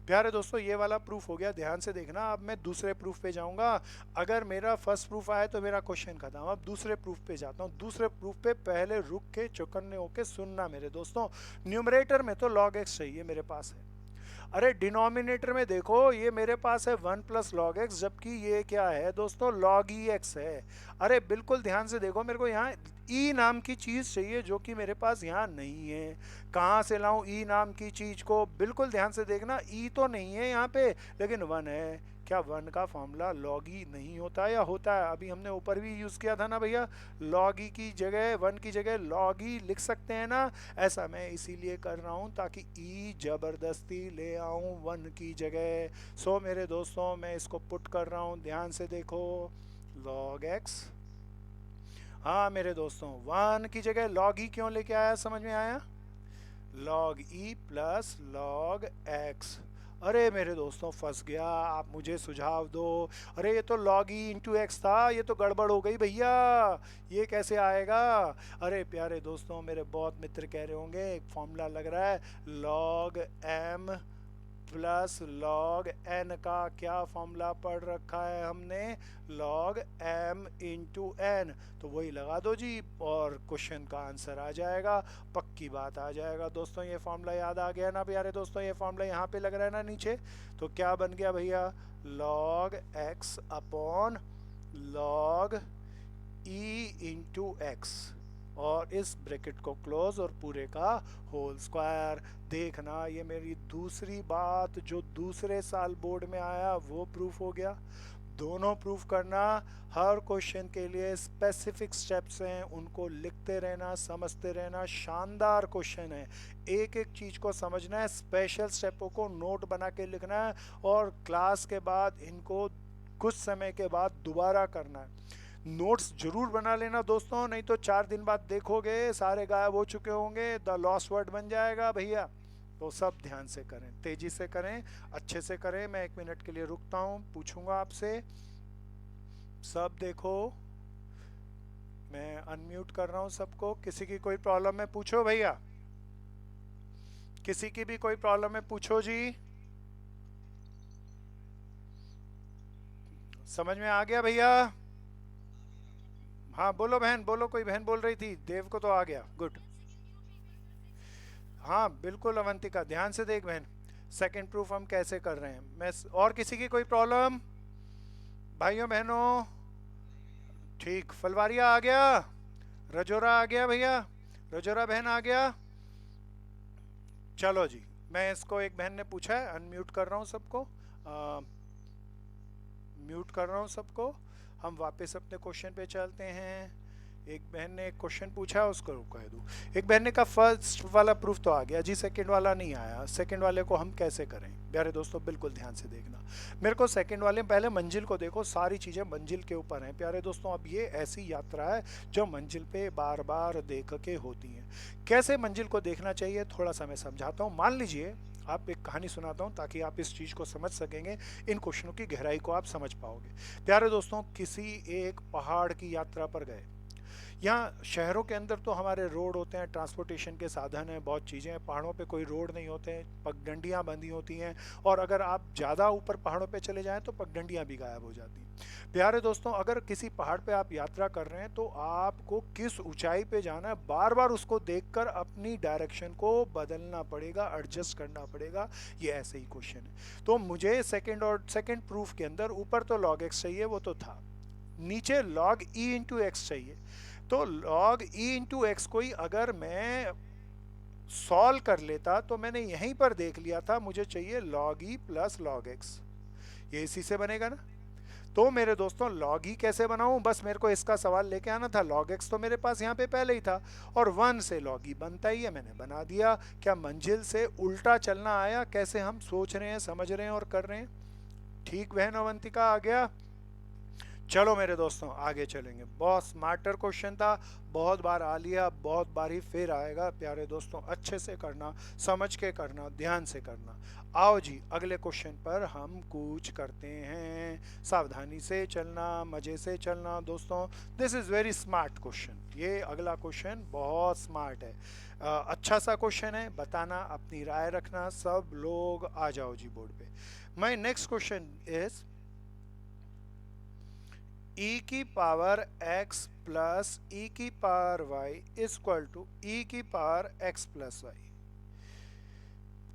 प्यारे दोस्तों ये वाला प्रूफ हो गया, ध्यान से देखना। अब मैं दूसरे प्रूफ पे जाऊंगा। अगर मेरा फर्स्ट प्रूफ आया तो मेरा क्वेश्चन खत्म। अब दूसरे प्रूफ पे जाता हूँ। दूसरे प्रूफ पे पहले रुक के चौकन्ने होके सुनना मेरे दोस्तों। न्यूमरेटर में तो लॉग एक्स चाहिए मेरे पास है। अरे डिनोमिनेटर में देखो ये मेरे पास है 1 प्लस लॉग एक्स, जबकि ये क्या है दोस्तों, लॉग ई एक्स है। अरे बिल्कुल ध्यान से देखो, मेरे को यहाँ ई नाम की चीज़ चाहिए जो कि मेरे पास यहाँ नहीं है। कहाँ से लाऊं ई नाम की चीज़ को, बिल्कुल ध्यान से देखना। ई तो नहीं है यहाँ पे, लेकिन 1 है। क्या 1 का फॉर्मूला लॉग ई नहीं होता है या होता है? अभी हमने ऊपर भी यूज़ किया था ना भैया, लॉग ई की जगह 1 की जगह लॉग ई लिख सकते हैं ना। ऐसा मैं इसीलिए कर रहा हूँ ताकि ई जबरदस्ती ले आऊँ 1 की जगह। सो मेरे दोस्तों मैं इसको पुट कर रहा हूँ, ध्यान से देखो, लॉग एक्स। हाँ मेरे दोस्तों 1 की जगह लॉग ई क्यों लेके आया, समझ में आया? Log E plus log x. अरे मेरे दोस्तों फंस गया, आप मुझे सुझाव दो। अरे ये तो लॉग ई इंटू एक्स था, ये तो गड़बड़ हो गई भैया, ये कैसे आएगा? अरे प्यारे दोस्तों मेरे बहुत मित्र कह रहे होंगे एक फॉर्मूला लग रहा है, log m plus log n का क्या फॉर्मूला पढ़ रखा है हमने, लॉग एम इंटू एन। तो वही लगा दो जी और क्वेश्चन का आंसर आ जाएगा, पक्की बात आ जाएगा। दोस्तों ये फॉर्मूला याद आ गया ना प्यारे दोस्तों, ये फॉर्मूला यहाँ पे लग रहा है ना नीचे। तो क्या बन गया भैया, log x upon log E into x, और इस ब्रैकेट को क्लोज और पूरे का होल स्क्वायर। देखना ये मेरी दूसरी बात जो दूसरे साल बोर्ड में आया वो प्रूफ हो गया। दोनों प्रूफ करना, हर क्वेश्चन के लिए स्पेसिफिक स्टेप्स हैं, उनको लिखते रहना, समझते रहना। शानदार क्वेश्चन है, एक एक चीज़ को समझना है, स्पेशल स्टेपों को नोट बना के लिखना है, और क्लास के बाद इनको कुछ समय के बाद दोबारा करना है। नोट्स जरूर बना लेना दोस्तों, नहीं तो 4 दिन बाद देखोगे सारे गायब हो चुके होंगे, द लॉस्ट वर्ड बन जाएगा भैया। तो सब ध्यान से करें, तेजी से करें, अच्छे से करें। मैं 1 मिनट के लिए रुकता हूँ, पूछूंगा आपसे। सब देखो, मैं अनम्यूट कर रहा हूँ सबको। किसी की कोई प्रॉब्लम है पूछो भैया, किसी की भी कोई प्रॉब्लम है पूछो जी। समझ में आ गया भैया? हाँ बोलो बहन, बोलो, कोई बहन बोल रही थी, देव को तो आ गया, गुड। हाँ बिल्कुल अवंतिका, ध्यान से देख बहन, सेकंड प्रूफ हम कैसे कर रहे हैं। मैं और किसी की कोई प्रॉब्लम भाइयों बहनों? ठीक, फलवारिया आ गया, रजोरा आ गया भैया, रजोरा बहन आ गया। चलो जी, मैं इसको, एक बहन ने पूछा है, अनम्यूट कर रहा हूँ सबको, म्यूट कर रहा हूँ सबको। हम वापस अपने क्वेश्चन पे चलते हैं। एक बहन ने एक क्वेश्चन पूछा, उसको कह दूँ। एक बहन ने कहा फर्स्ट वाला प्रूफ तो आ गया जी, सेकंड वाला नहीं आया, सेकंड वाले को हम कैसे करें? प्यारे दोस्तों बिल्कुल ध्यान से देखना मेरे को। सेकंड वाले में पहले मंजिल को देखो, सारी चीज़ें मंजिल के ऊपर हैं प्यारे दोस्तों। अब ये ऐसी यात्रा है जो मंजिल पे बार बार देख के होती है। कैसे मंजिल को देखना चाहिए थोड़ा सा मैं समझाता हूँ। मान लीजिए आप, एक कहानी सुनाता हूँ ताकि आप इस चीज़ को समझ सकेंगे, इन क्वेश्चनों की गहराई को आप समझ पाओगे। प्यारे दोस्तों किसी एक पहाड़ की यात्रा पर गए। यहाँ शहरों के अंदर तो हमारे रोड होते हैं, ट्रांसपोर्टेशन के साधन हैं, बहुत चीज़ें हैं। पहाड़ों पे कोई रोड नहीं होते हैं, पगडंडियाँ बंधी होती हैं, और अगर आप ज़्यादा ऊपर पहाड़ों पे चले जाएं तो पगडंडियाँ भी गायब हो जाती हैं। प्यारे दोस्तों अगर किसी पहाड़ पे आप यात्रा कर रहे हैं तो आपको किस ऊंचाई पे जाना है, बार बार उसको देखकर अपनी डायरेक्शन को बदलना पड़ेगा, एडजस्ट करना पड़ेगा। ये ऐसे ही क्वेश्चन है। तो मुझे सेकेंड प्रूफ के अंदर ऊपर तो लॉग एक्स चाहिए, वो तो था, नीचे लॉग ई इंटू एक्स चाहिए। तो log e इंटू एक्स को ही अगर मैं सॉल्व कर लेता तो मैंने यहीं पर देख लिया था, मुझे चाहिए log e plus log x, ये इसी से बनेगा ना। तो मेरे दोस्तों log e कैसे बनाऊं, बस मेरे को इसका सवाल लेके आना था। log x तो मेरे पास यहाँ पे पहले ही था और 1 से log e बनता ही है, मैंने बना दिया। क्या मंजिल से उल्टा चलना आया, कैसे हम सोच रहे हैं, समझ रहे हैं और कर रहे हैं? ठीक बहन अवंतिका, आ गया? चलो मेरे दोस्तों आगे चलेंगे। बहुत स्मार्टर क्वेश्चन था, बहुत बार आ लिया, बहुत बार ही फिर आएगा। प्यारे दोस्तों अच्छे से करना, समझ के करना, ध्यान से करना। आओ जी अगले क्वेश्चन पर हम कूच करते हैं। सावधानी से चलना, मजे से चलना दोस्तों। This is very smart question, ये अगला क्वेश्चन बहुत स्मार्ट है। अच्छा सा क्वेश्चन है, बताना, अपनी राय रखना, सब लोग आ जाओ जी बोर्ड पे। My next question is e की पावर x प्लस e की power y equal to e की पावर x प्लस y।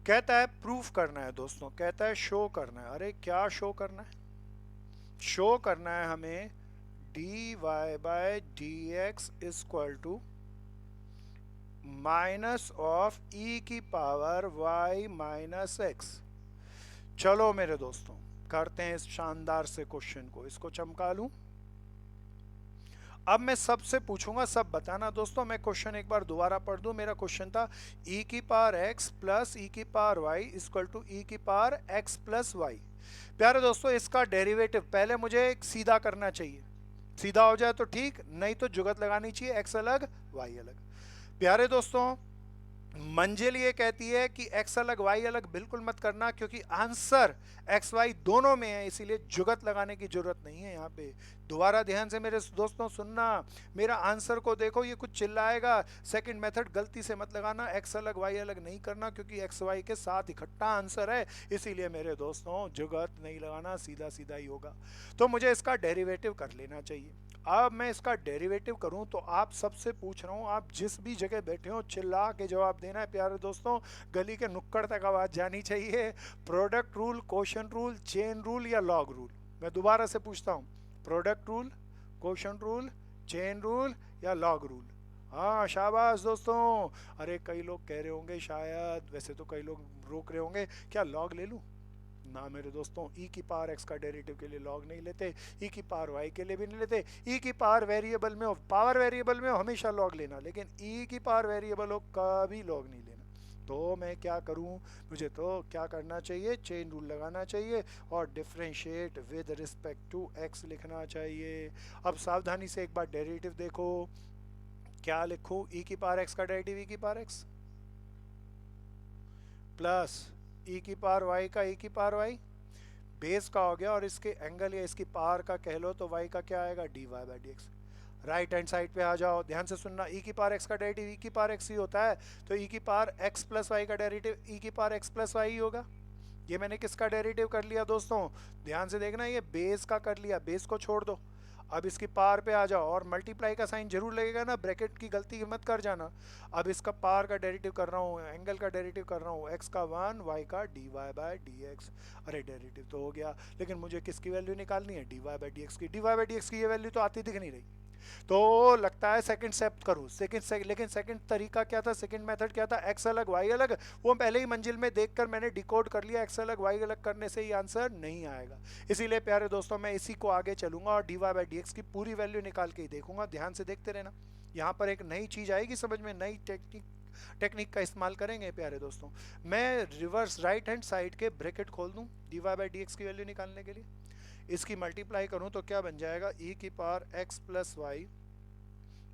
कहता है प्रूफ करना है दोस्तों, कहता है शो करना है। अरे क्या शो करना है? शो करना है हमें dy by dx equal to minus of e की पावर y माइनस x। चलो मेरे दोस्तों करते हैं इस शानदार से क्वेश्चन को, इसको चमका लूं। अब मैं सबसे पूछूंगा, सब बताना दोस्तों। मैं क्वेश्चन एक बार दोबारा पढ़ दूं। मेरा क्वेश्चन था e की पावर x प्लस e की power y equal to e की पावर x प्लस y। प्यारे दोस्तों इसका डेरिवेटिव पहले मुझे सीधा करना चाहिए, सीधा हो जाए तो ठीक, नहीं तो जुगत लगानी चाहिए, x अलग y अलग। प्यारे दोस्तों मंजिल ये कहती है कि x अलग y अलग बिल्कुल मत करना, क्योंकि आंसर x y दोनों में है, इसीलिए जुगत लगाने की जरूरत नहीं है यहाँ पे। दोबारा ध्यान से मेरे दोस्तों सुनना, मेरा आंसर को देखो, ये कुछ चिल्लाएगा। सेकंड मेथड गलती से मत लगाना, x अलग y अलग नहीं करना, क्योंकि x y के साथ इकट्ठा आंसर है, इसीलिए मेरे दोस्तों जुगत नहीं लगाना, सीधा सीधा ही होगा। तो मुझे इसका डेरिवेटिव कर लेना चाहिए। अब मैं इसका डेरिवेटिव करूं तो आप सबसे पूछ रहा हूं, आप जिस भी जगह बैठे हो चिल्ला के जवाब देना है प्यारे दोस्तों, गली के नुक्कड़ तक आवाज जानी चाहिए। Product rule, quotient rule, chain rule या लॉग रूल? मैं दोबारा से पूछता हूं, product rule, quotient rule, chain rule या लॉग रूल? हाँ शाबाश दोस्तों। अरे कई लोग कह रहे होंगे शायद, वैसे तो कई लोग रोक रहे होंगे, क्या लॉग ले लूं? ना मेरे दोस्तों, e की पावर x का डेरिवेटिव के लिए लॉग नहीं लेते, e की पावर y के लिए भी नहीं लेते। e की पावर वेरिएबल में हो, पावर वेरिएबल में हो हमेशा लॉग लेना, लेकिन e की पावर वेरिएबल हो कभी लॉग नहीं लेना। तो मैं क्या करूं, मुझे तो क्या करना चाहिए, चेन रूल लगाना चाहिए और differentiate with respect to x लिखना चाहिए। अब सावधानी से एक बार डेरिवेटिव देखो, क्या लिखूं? e की पावर x का डेरिवेटिव e की पावर x प्लस e की पावर y का e की पावर y बेस का हो गया, और इसके एंगल या इसकी पावर का कह लो तो y का क्या आएगा, dy by d x. Right hand side पे आ जाओ, ध्यान से सुनना। e की पावर x का डेरिवेटिव e की पावर x ही होता है, तो e की पावर x प्लस y का डेरिवेटिव e की पावर x प्लस y ही होगा। ये मैंने किसका डेरिवेटिव कर लिया दोस्तों? ध्यान से देखना, ये बेस का कर लिया, बेस को छोड़ दो। अब इसकी पावर पे आ जाओ, और मल्टीप्लाई का साइन जरूर लगेगा ना, ब्रैकेट की गलती मत कर जाना। अब इसका पावर का डेरिवेटिव कर रहा हूँ, एंगल का डेरिवेटिव कर रहा हूँ, x का 1, y का dy बाय डी एक्स। अरे डेरिवेटिव तो हो गया, लेकिन मुझे किसकी वैल्यू निकालनी है, dy बाय डी एक्स की। dy बाय डी एक्स की ये वैल्यू तो आती दिख नहीं रही, तो लगता है सेकंड स्टेप करूं, लेकिन सेकंड तरीका क्या था, सेकंड मेथड क्या था, x अलग y अलग, वो पहले ही मंजिल में देखकर मैंने डिकोड कर लिया। x अलग y अलग करने से ही आंसर नहीं आएगा, इसीलिए प्यारे दोस्तों मैं इसी को आगे चलूंगा और dy बाई डी एक्स की पूरी वैल्यू निकाल के ही देखूंगा। ध्यान से देखते रहना, यहाँ पर एक नई चीज आएगी समझ में, नई टेक्निक का इस्तेमाल करेंगे प्यारे दोस्तों। मैं रिवर्स राइट हैंड साइड के ब्रैकेट खोल दूं dy बाई डी एक्स की वैल्यू निकालने के लिए, इसकी मल्टीप्लाई करूं तो क्या बन जाएगा, e की power x plus y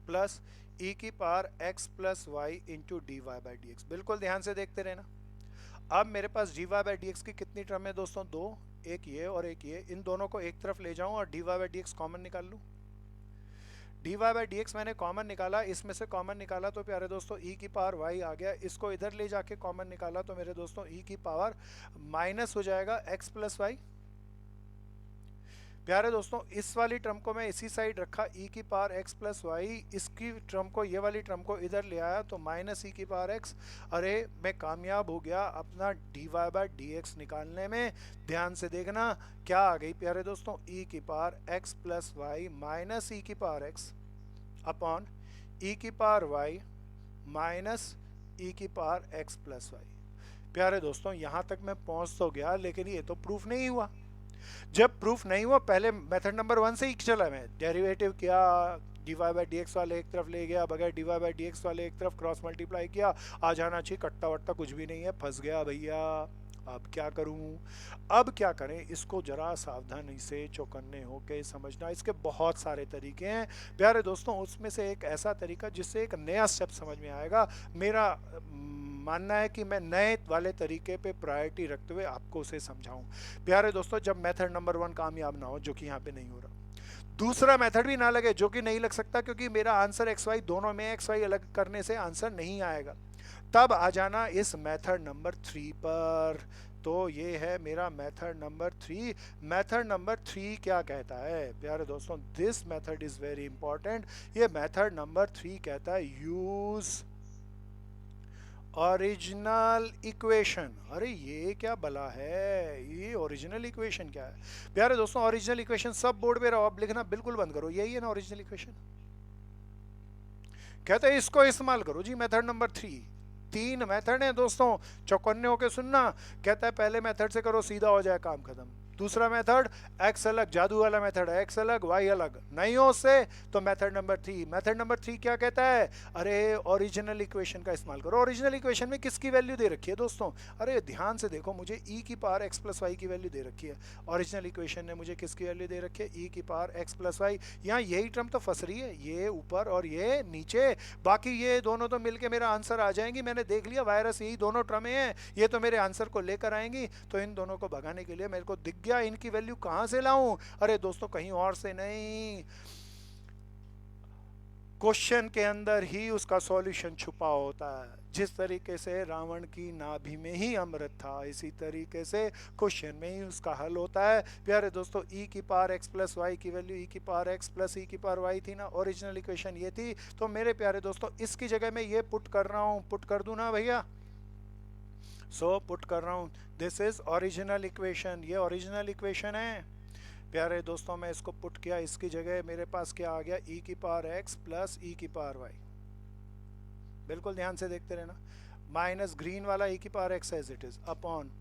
plus e की power x plus y into d y by d x. बिल्कुल ध्यान से देखते रहना। अब मेरे पास d y by d x की कितनी टर्म है दोस्तों, दो, एक ये और एक ये, इन दोनों को एक तरफ ले जाऊं और d y by d x common निकाल लूं। D y by d x मैंने कॉमन निकाला, इसमें से कॉमन निकाला तो प्यारे दोस्तों e की पावर y आ गया, इसको इधर ले जाके कॉमन निकाला तो मेरे दोस्तों e की पावर माइनस हो जाएगा x प्लस वाई। प्यारे दोस्तों इस वाली टर्म को मैं इसी साइड रखा, e की पावर x प्लस वाई, इसकी टर्म को, ये वाली टर्म को इधर ले आया तो माइनस e की पावर x। अरे मैं कामयाब हो गया अपना dy बाई डी एक्स निकालने में। ध्यान से देखना क्या आ गई प्यारे दोस्तों, e की power x plus y minus e की पावर x अपॉन e की पावर y माइनस ई की पावर एक्स प्लस वाई। प्यारे दोस्तों यहाँ तक मैं पहुंच तो गया, लेकिन ये तो प्रूफ नहीं हुआ। जब प्रूफ नहीं हुआ, पहले मेथड नंबर 1 से ही चला, मैं डेरिवेटिव किया, d y by d x वाले एक तरफ ले गया, बगैर d y by d x वाले एक तरफ क्रॉस मल्टीप्लाई किया, आ जाना चाहिए, कट्टा वट्टा कुछ भी नहीं है, फंस गया भैया। अब क्या करूं? अब क्या करें? इसको जरा सावधानी से चौकन्ने होके समझना। इसके बहुत सारे तरीके हैं प्यारे दोस्तों, उसमें से एक ऐसा तरीका जिससे एक नया स्टेप समझ में आएगा। मेरा मानना है कि मैं नए वाले तरीके पे प्रायोरिटी रखते हुए आपको उसे समझाऊं। प्यारे दोस्तों, जब मेथड नंबर 1 कामयाब ना हो, जो कि यहाँ पे नहीं हो रहा, दूसरा मेथड भी ना लगे, जो कि नहीं लग सकता, क्योंकि मेरा आंसर एक्स वाई दोनों में एक्स वाई अलग करने से आंसर नहीं आएगा, तब आ जाना इस मेथड नंबर 3 पर। तो ये है मेरा मेथड नंबर 3। मेथड नंबर 3 क्या कहता है प्यारे दोस्तों? This method is very important. ये मेथड नंबर 3 कहता है यूज ओरिजिनल इक्वेशन। अरे ये क्या बला है, ये ओरिजिनल इक्वेशन क्या है प्यारे दोस्तों? ओरिजिनल इक्वेशन सब बोर्ड पे रहो, अब लिखना बिल्कुल बंद करो। यही है ना ओरिजिनल इक्वेशन? कहते हैं इसको इस्तेमाल करो जी, मेथड नंबर 3। 3 मेथड है दोस्तों, चौकन्ने होके सुनना। कहता है पहले मेथड से करो, सीधा हो जाए काम खत्म। दूसरा मेथड एक्स अलग, जादू वाला मेथड है, एक्स अलग वाई अलग, नहीं हो उससे तो मेथड नंबर 3। मेथड नंबर 3 क्या कहता है? अरे ओरिजिनल इक्वेशन का इस्तेमाल करो। ओरिजिनल इक्वेशन में किसकी वैल्यू दे रखी है दोस्तों? अरे ध्यान से देखो, मुझे ई की पावर एक्स प्लस वाई की वैल्यू दे रखी है। ओरिजिनल इक्वेशन ने मुझे किसकी वैल्यू दे रखी है? ई की पावर एक्स प्लस वाई। यहाँ यही टर्म तो फंस रही है, ये ऊपर और ये नीचे, बाकी ये दोनों तो मिलके मेरा आंसर आ जाएंगी। मैंने देख लिया वायरस यही दोनों टर्में हैं, ये तो मेरे आंसर को लेकर आएंगी। तो इन दोनों को भगाने के लिए मेरे को दिख गया इनकी वैल्यू कहां से लाऊं? अरे दोस्तों कहीं और से नहीं, क्वेश्चन के अंदर ही उसका सॉल्यूशन छुपा होता है। जिस तरीके से रावण की नाभि में ही अमृत था, इसी तरीके से क्वेश्चन में ही उसका हल होता है। प्यारे दोस्तों, ई की पावर एक्स प्लस वाई की वैल्यू ई की पावर एक्स प्लस ई की पावर वाई थी ना, ओरिजिनल इक्वेशन ये थी। तो मेरे प्यारे दोस्तों, इसकी जगह मैं ये पुट कर रहा हूं, पुट कर दूं ना भैया? सो पुट कर रहा हूं, दिस इज ओरिजिनल इक्वेशन। ये ओरिजिनल इक्वेशन है प्यारे दोस्तों। मैं इसको पुट किया, इसकी जगह मेरे पास क्या आ गया? ई की पावर एक्स प्लस ई की पावर वाई। बिल्कुल ध्यान से देखते रहना। माइनस ग्रीन वाला ई की power x as it is upon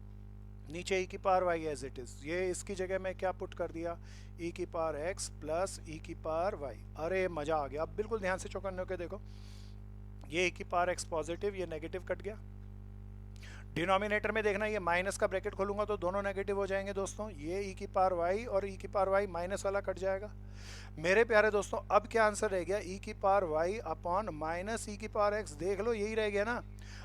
नीचे ई की power y as it is. ये इसकी जगह मैं क्या पुट कर दिया? ई की पावर एक्स प्लस ई की पावर वाई। अरे मजा आ गया। अब बिल्कुल ध्यान से चौकन्ने होकर देखो, ये ई की पावर एक्स पॉजिटिव, ये नेगेटिव कट गया। डिनोमिनेटर में देखना, ये माइनस का ब्रैकेट खोलूंगा तो दोनों नेगेटिव हो जाएंगे दोस्तों। ये ई की पावर वाई और ई की पावर वाई माइनस वाला कट जाएगा। मेरे प्यारे दोस्तों, अब क्या आंसर रह गया? ई की power Y upon minus e की पावर एक्स। देख लो यही रह गया ना।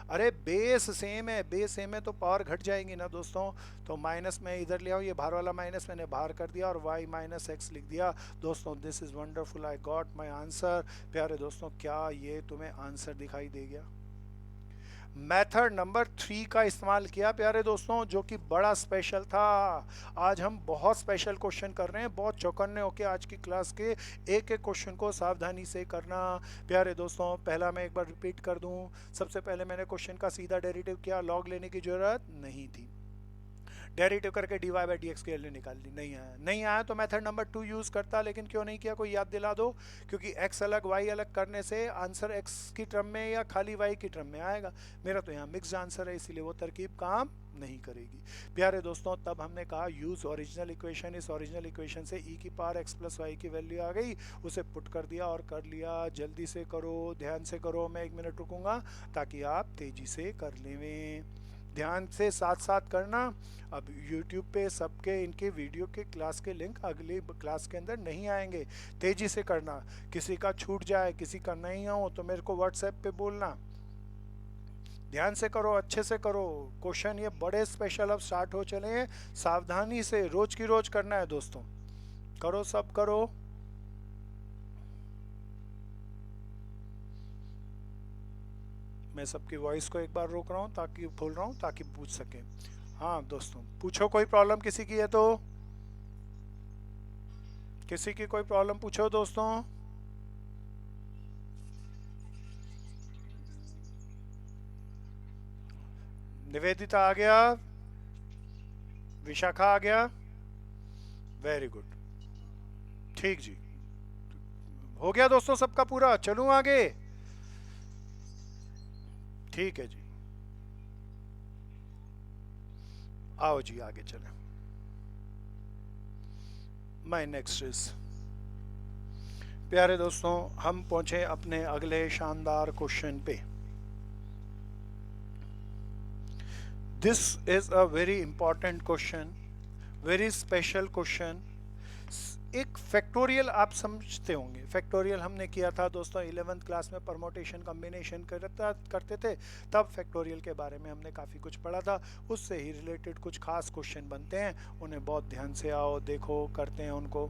अरे बेस सेम है, बेस सेम है तो पावर घट जाएंगी ना दोस्तों। तो माइनस में इधर ले आओ, ये बाहर वाला माइनस मैंने बाहर कर दिया और वाई माइनस एक्स लिख दिया। दोस्तों this is wonderful, I got my answer. प्यारे दोस्तों, क्या ये तुम्हें आंसर दिखाई दे गया? मेथड नंबर 3 का इस्तेमाल किया प्यारे दोस्तों, जो कि बड़ा स्पेशल था। आज हम बहुत स्पेशल क्वेश्चन कर रहे हैं, बहुत चौकन्ने होके आज की क्लास के एक एक क्वेश्चन को सावधानी से करना प्यारे दोस्तों। पहला मैं एक बार रिपीट कर दूं। सबसे पहले मैंने क्वेश्चन का सीधा डेरिवेटिव किया, लॉग लेने की जरूरत नहीं थी। डेरिवेटिव करके d y by d x की वैल्यू निकाल ली, नहीं आया। नहीं आया तो मेथड नंबर 2 यूज करता, लेकिन क्यों नहीं किया? कोई याद दिला दो। क्योंकि एक्स अलग वाई अलग करने से आंसर एक्स की टर्म में या खाली वाई की टर्म में आएगा। मेरा तो यहाँ मिक्स आंसर है, इसीलिए वो तरकीब काम नहीं करेगी प्यारे दोस्तों। तब हमने कहा यूज ओरिजिनल इक्वेशन। इस ओरिजिनल इक्वेशन से ई की पावर एक्स प्लस वाई की वैल्यू आ गई, उसे पुट कर दिया और कर लिया। जल्दी से करो, ध्यान से करो, मैं 1 मिनट रुकूंगा ताकि आप तेजी से कर लेवें। ध्यान से साथ साथ करना। अब YouTube पे सबके इनके वीडियो के क्लास के लिंक अगली क्लास के अंदर नहीं आएंगे, तेजी से करना। किसी का छूट जाए, किसी का नहीं हो तो मेरे को व्हाट्सएप पे बोलना। ध्यान से करो, अच्छे से करो। क्वेश्चन ये बड़े स्पेशल अब स्टार्ट हो चले हैं, सावधानी से रोज की रोज करना है दोस्तों। करो, सब करो। मैं सबकी वॉइस को एक बार रोक रहा हूँ ताकि खोल रहा हूँ ताकि पूछ सके। हाँ दोस्तों, पूछो, कोई प्रॉब्लम किसी की है तो? किसी की कोई प्रॉब्लम पूछो दोस्तों। निवेदिता आ गया, विशाखा आ गया, वेरी गुड, ठीक जी। हो गया दोस्तों सबका पूरा। चलूं आगे? ठीक है जी, आओ जी आगे चलें। माय नेक्स्ट इज, प्यारे दोस्तों हम पहुंचे अपने अगले शानदार क्वेश्चन पे। This is a very important question, very special question. एक फैक्टोरियल आप समझते होंगे, फैक्टोरियल हमने किया था दोस्तों 11th क्लास में, परमोटेशन कॉम्बिनेशन करते थे, तब फैक्टोरियल के बारे में हमने काफ़ी कुछ पढ़ा था। उससे ही रिलेटेड कुछ खास क्वेश्चन बनते हैं, उन्हें बहुत ध्यान से आओ देखो करते हैं उनको।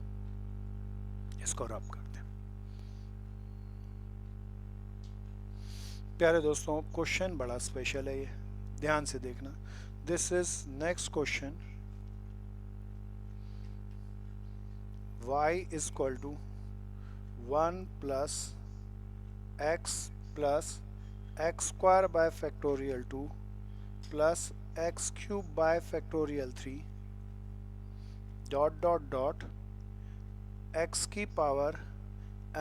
इसको रब करते हैं। प्यारे दोस्तों क्वेश्चन बड़ा स्पेशल है, ये ध्यान से देखना। This is next question, y is equal to 1 plus x square by factorial 2 plus x cube by factorial 3 dot x की power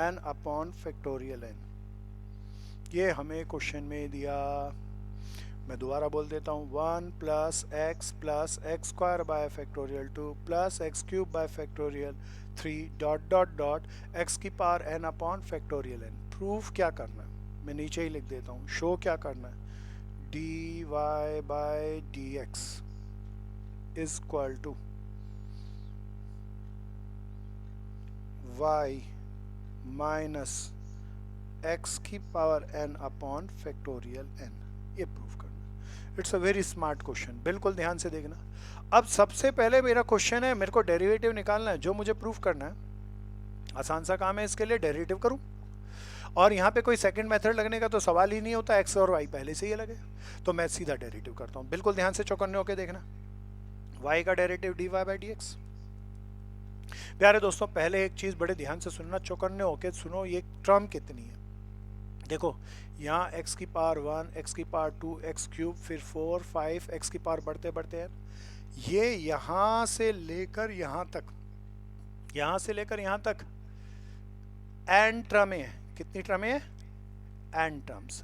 n upon factorial n। ये हमें क्वेश्चन में दिया, मैं दोबारा बोल देता हूँ। 1 plus x square by factorial 2 plus x cube by factorial 3 dot x की power n upon factorial n। Proof क्या करना है, मैं नीचे ही लिख देता हूँ। शो क्या करना है, dy by dx is equal to y minus x की power n upon factorial n। ये प्रूफ करना। It's a very smart question, बिल्कुल ध्यान से देखना। अब सबसे पहले मेरा क्वेश्चन है, मेरे को डेरिवेटिव निकालना है, जो मुझे प्रूफ करना है। आसान सा काम है, इसके लिए डेरिवेटिव करूं, और यहाँ पे कोई सेकंड मेथड लगने का तो सवाल ही नहीं होता, एक्स और वाई पहले से ही लगे, तो मैं सीधा डेरिवेटिव करता हूँ। बिल्कुल ध्यान से चौकन्ने होकर देखना। वाई का derivative dy by d x. प्यारे दोस्तों पहले एक चीज़ बड़े ध्यान से सुनना, चौकन्ने होकर सुनो, ये टर्म कितनी है। देखो यहाँ x की पावर 1, x की पावर 2, x क्यूब, फिर 4, 5, x की पावर बढ़ते बढ़ते हैं। ये यहाँ से लेकर यहाँ तक, यहाँ से लेकर यहाँ तक n टर्में हैं। कितनी टर्में हैं, n टर्म्स।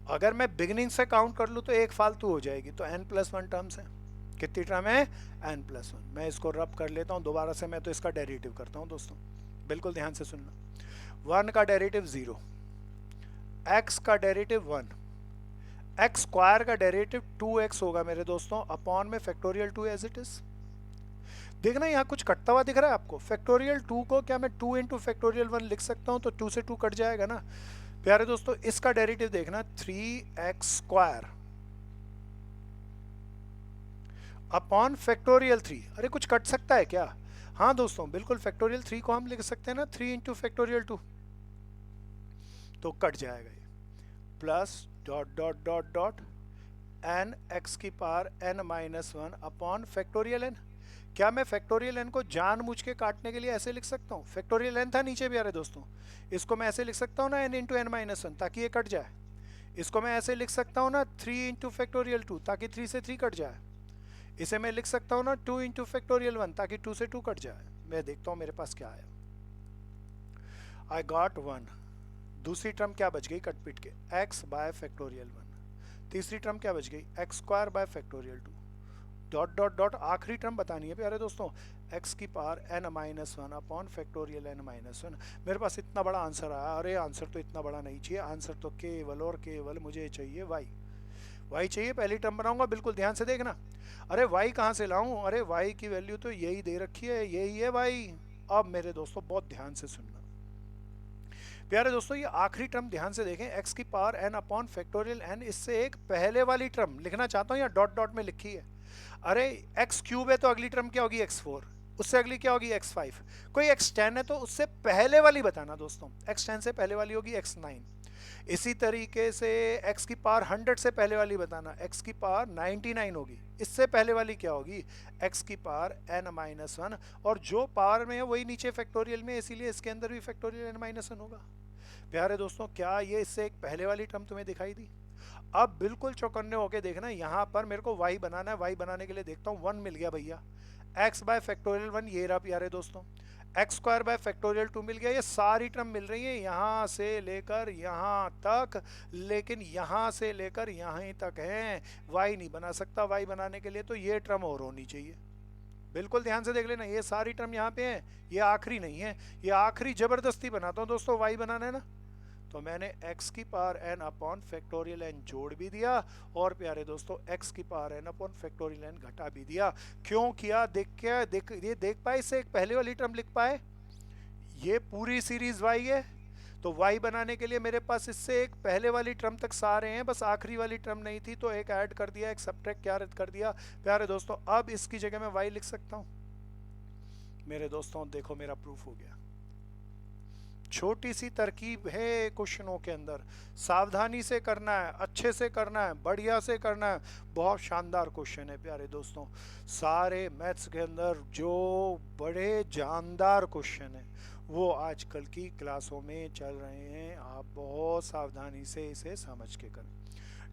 अगर मैं बिगिनिंग से काउंट कर लूँ तो एक फालतू हो जाएगी, तो n+1 टर्म्स हैं। कितनी टर्म है, n+1। मैं इसको रब कर लेता हूँ दोबारा से, मैं तो इसका डेरिवेटिव करता हूँ दोस्तों, बिल्कुल ध्यान से सुनना। 1 का डेरिवेटिव 0, x का डेरिवेटिव 1, x स्क्वायर का डेरिवेटिव 2x होगा मेरे दोस्तों, अपॉन में फैक्टोरियल 2 एज इट इज। देखना यहाँ कुछ कटता हुआ दिख रहा है आपको। फैक्टोरियल 2 को क्या मैं 2 इंटू फैक्टोरियल 1 लिख सकता हूँ, तो 2 से 2 कट जाएगा ना। प्यारे दोस्तों इसका डेरिवेटिव देखना, 3x स्क्वायर अपॉन फैक्टोरियल 3। अरे कुछ कट सकता है क्या, हाँ दोस्तों बिल्कुल, फैक्टोरियल 3 को हम लिख सकते हैं ना 3 इंटू फैक्टोरियल 2, तो कट जाएगा ये। प्लस डॉट एन एक्स की power n-1 upon factorial n। क्या मैं फैक्टोरियल n को जानबूझ के काटने के लिए ऐसे लिख सकता हूँ, फैक्टोरियल n था नीचे भी आ रहे दोस्तों, इसको मैं ऐसे लिख सकता हूँ ना n इंटू n-1 ताकि ये कट जाए। इसको मैं ऐसे लिख सकता हूँ ना 3 इंटू फैक्टोरियल 2 ताकि 3 से 3 कट जाए। इसे मैं लिख सकता हूँ ना 2 इंटू फैक्टोरियल 1 ताकि 2 से 2 कट जाए। मैं देखता हूँ मेरे पास क्या आया, आई गॉट 1। दूसरी टर्म क्या बच गई, कट पिट के x बाय फैक्टोरियल 1। तीसरी टर्म क्या बच गई, x square by factorial 2 dot आखिरी टर्म बतानी है प्यारे दोस्तों, x की power n-1 upon factorial n-1। मेरे पास इतना बड़ा आंसर आया। अरे आंसर तो इतना बड़ा नहीं चाहिए, आंसर तो केवल और केवल मुझे चाहिए y चाहिए। पहली टर्म बनाऊंगा, बिल्कुल ध्यान से देखना। अरे y कहाँ से लाऊं, अरे y की वैल्यू तो यही दे रखी है, यही है y। अब मेरे दोस्तों बहुत ध्यान से सुनना प्यारे दोस्तों, ये आखिरी टर्म ध्यान से देखें, x की power n upon factorial n। इससे एक पहले वाली टर्म लिखना चाहता हूँ, या डॉट में लिखी है। अरे x क्यूब है तो अगली टर्म क्या होगी, x4, उससे अगली क्या होगी, x5। कोई x10 है तो उससे पहले वाली बताना दोस्तों, x10 से पहले वाली होगी x9। इसी तरीके से x की पावर 100 से पहले वाली बताना, x की पावर 99 होगी। इससे पहले वाली क्या होगी, x की पावर n-1, और जो पावर में है वही नीचे फैक्टोरियल में, इसीलिए इसके अंदर भी फैक्टोरियल n-1 होगा। प्यारे दोस्तों क्या ये इससे एक पहले वाली टर्म तुम्हें दिखाई दी। अब बिल्कुल चौकन्ने होके देखना, यहाँ पर मेरे को y बनाना है। y बनाने के लिए देखता हूँ 1 मिल गया भैया, x बाय फैक्टोरियल 1 ये रहा प्यारे दोस्तों। एक्स स्क्वायर बाय फैक्टोरियल 2 मिल गया। ये सारी टर्म मिल रही है यहाँ से लेकर यहाँ तक, लेकिन यहाँ से लेकर यहाँ तक है। वाई नहीं बना सकता, वाई बनाने के लिए तो ये टर्म और होनी चाहिए। बिल्कुल ध्यान से देख लेना, ये सारी टर्म यहाँ पे है, ये आखिरी नहीं है, ये आखिरी जबरदस्ती बनाता हूँ दोस्तों, वाई बनाना है ना। तो मैंने x की power n upon factorial n जोड़ भी दिया, और प्यारे दोस्तों x की power n upon factorial n घटा भी दिया। क्यों किया? ये देख पाए, इससे एक पहले वाली टर्म लिख पाए, ये पूरी सीरीज y है, तो y बनाने के लिए मेरे पास इससे एक पहले वाली टर्म तक सारे हैं, बस आखिरी वाली टर्म नहीं थी तो एक ऐड कर दिया, एक सब्ट्रैक्ट क्या कर दिया। प्यारे दोस्तों अब इसकी जगह मैं y लिख सकता हूं। मेरे दोस्तों देखो मेरा प्रूफ हो गया। छोटी सी तरकीब है क्वेश्चनों के अंदर, सावधानी से करना है, अच्छे से करना है, बढ़िया से करना है। बहुत शानदार क्वेश्चन है प्यारे दोस्तों। सारे मैथ्स के अंदर जो बड़े जानदार क्वेश्चन हैं वो आजकल की क्लासों में चल रहे हैं। आप बहुत सावधानी से इसे समझ के करें,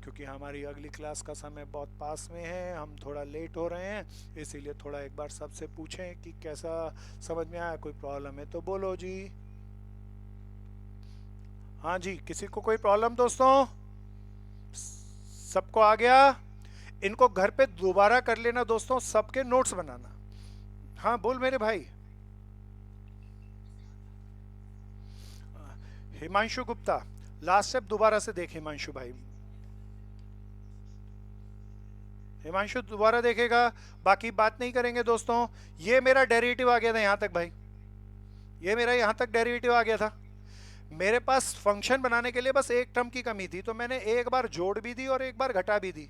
क्योंकि हमारी अगली क्लास का समय बहुत पास में है, हम थोड़ा लेट हो रहे हैं, इसीलिए थोड़ा एक बार सबसे पूछें कि कैसा समझ में आया। कोई प्रॉब्लम है तो बोलो जी। हाँ जी, किसी को कोई प्रॉब्लम दोस्तों? सबको आ गया? इनको घर पे दोबारा कर लेना दोस्तों, सबके नोट्स बनाना। हाँ बोल मेरे भाई। हिमांशु गुप्ता, लास्ट स्टेप दोबारा से देख हिमांशु भाई। हिमांशु दोबारा देखेगा, बाकी बात नहीं करेंगे दोस्तों। ये मेरा डेरिवेटिव आ गया था यहां तक भाई, ये मेरा यहां तक डेरिवेटिव आ गया था। मेरे पास फंक्शन बनाने के लिए बस एक टर्म की कमी थी, तो मैंने एक बार जोड़ भी दी और एक बार घटा भी दी।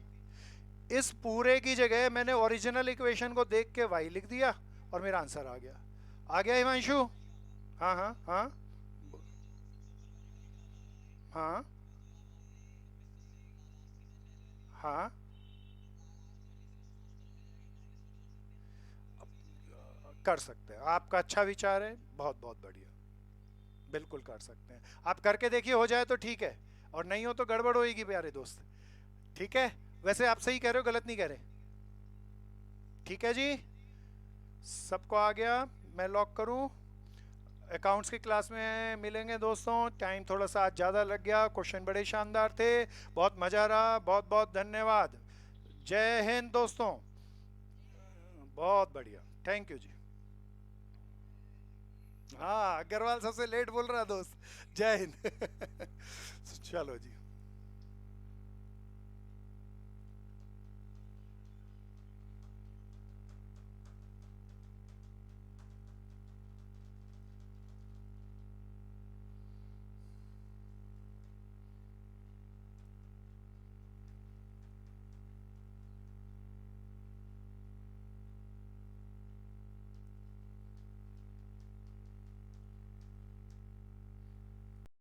इस पूरे की जगह मैंने ओरिजिनल इक्वेशन को देख के y लिख दिया और मेरा आंसर आ गया। आ गया हिमांशु? हाँ हाँ हाँ हाँ हाँ। कर सकते हैं, आपका अच्छा विचार है, बहुत बहुत बढ़िया, बिल्कुल कर सकते हैं। आप करके देखिए, हो जाए तो ठीक है, और नहीं हो तो गड़बड़ होएगी प्यारे दोस्त। ठीक है, वैसे आप सही कह रहे हो, गलत नहीं कह रहे। ठीक है जी, सबको आ गया? मैं लॉक करूं? अकाउंट्स की क्लास में मिलेंगे दोस्तों। टाइम थोड़ा सा आज ज़्यादा लग गया, क्वेश्चन बड़े शानदार थे, बहुत मज़ा रहा, बहुत बहुत धन्यवाद। जय हिंद दोस्तों, बहुत बढ़िया, थैंक यू जी। हाँ, अग्रवाल सबसे लेट बोल रहा दोस्त। जय हिंद। चलो जी।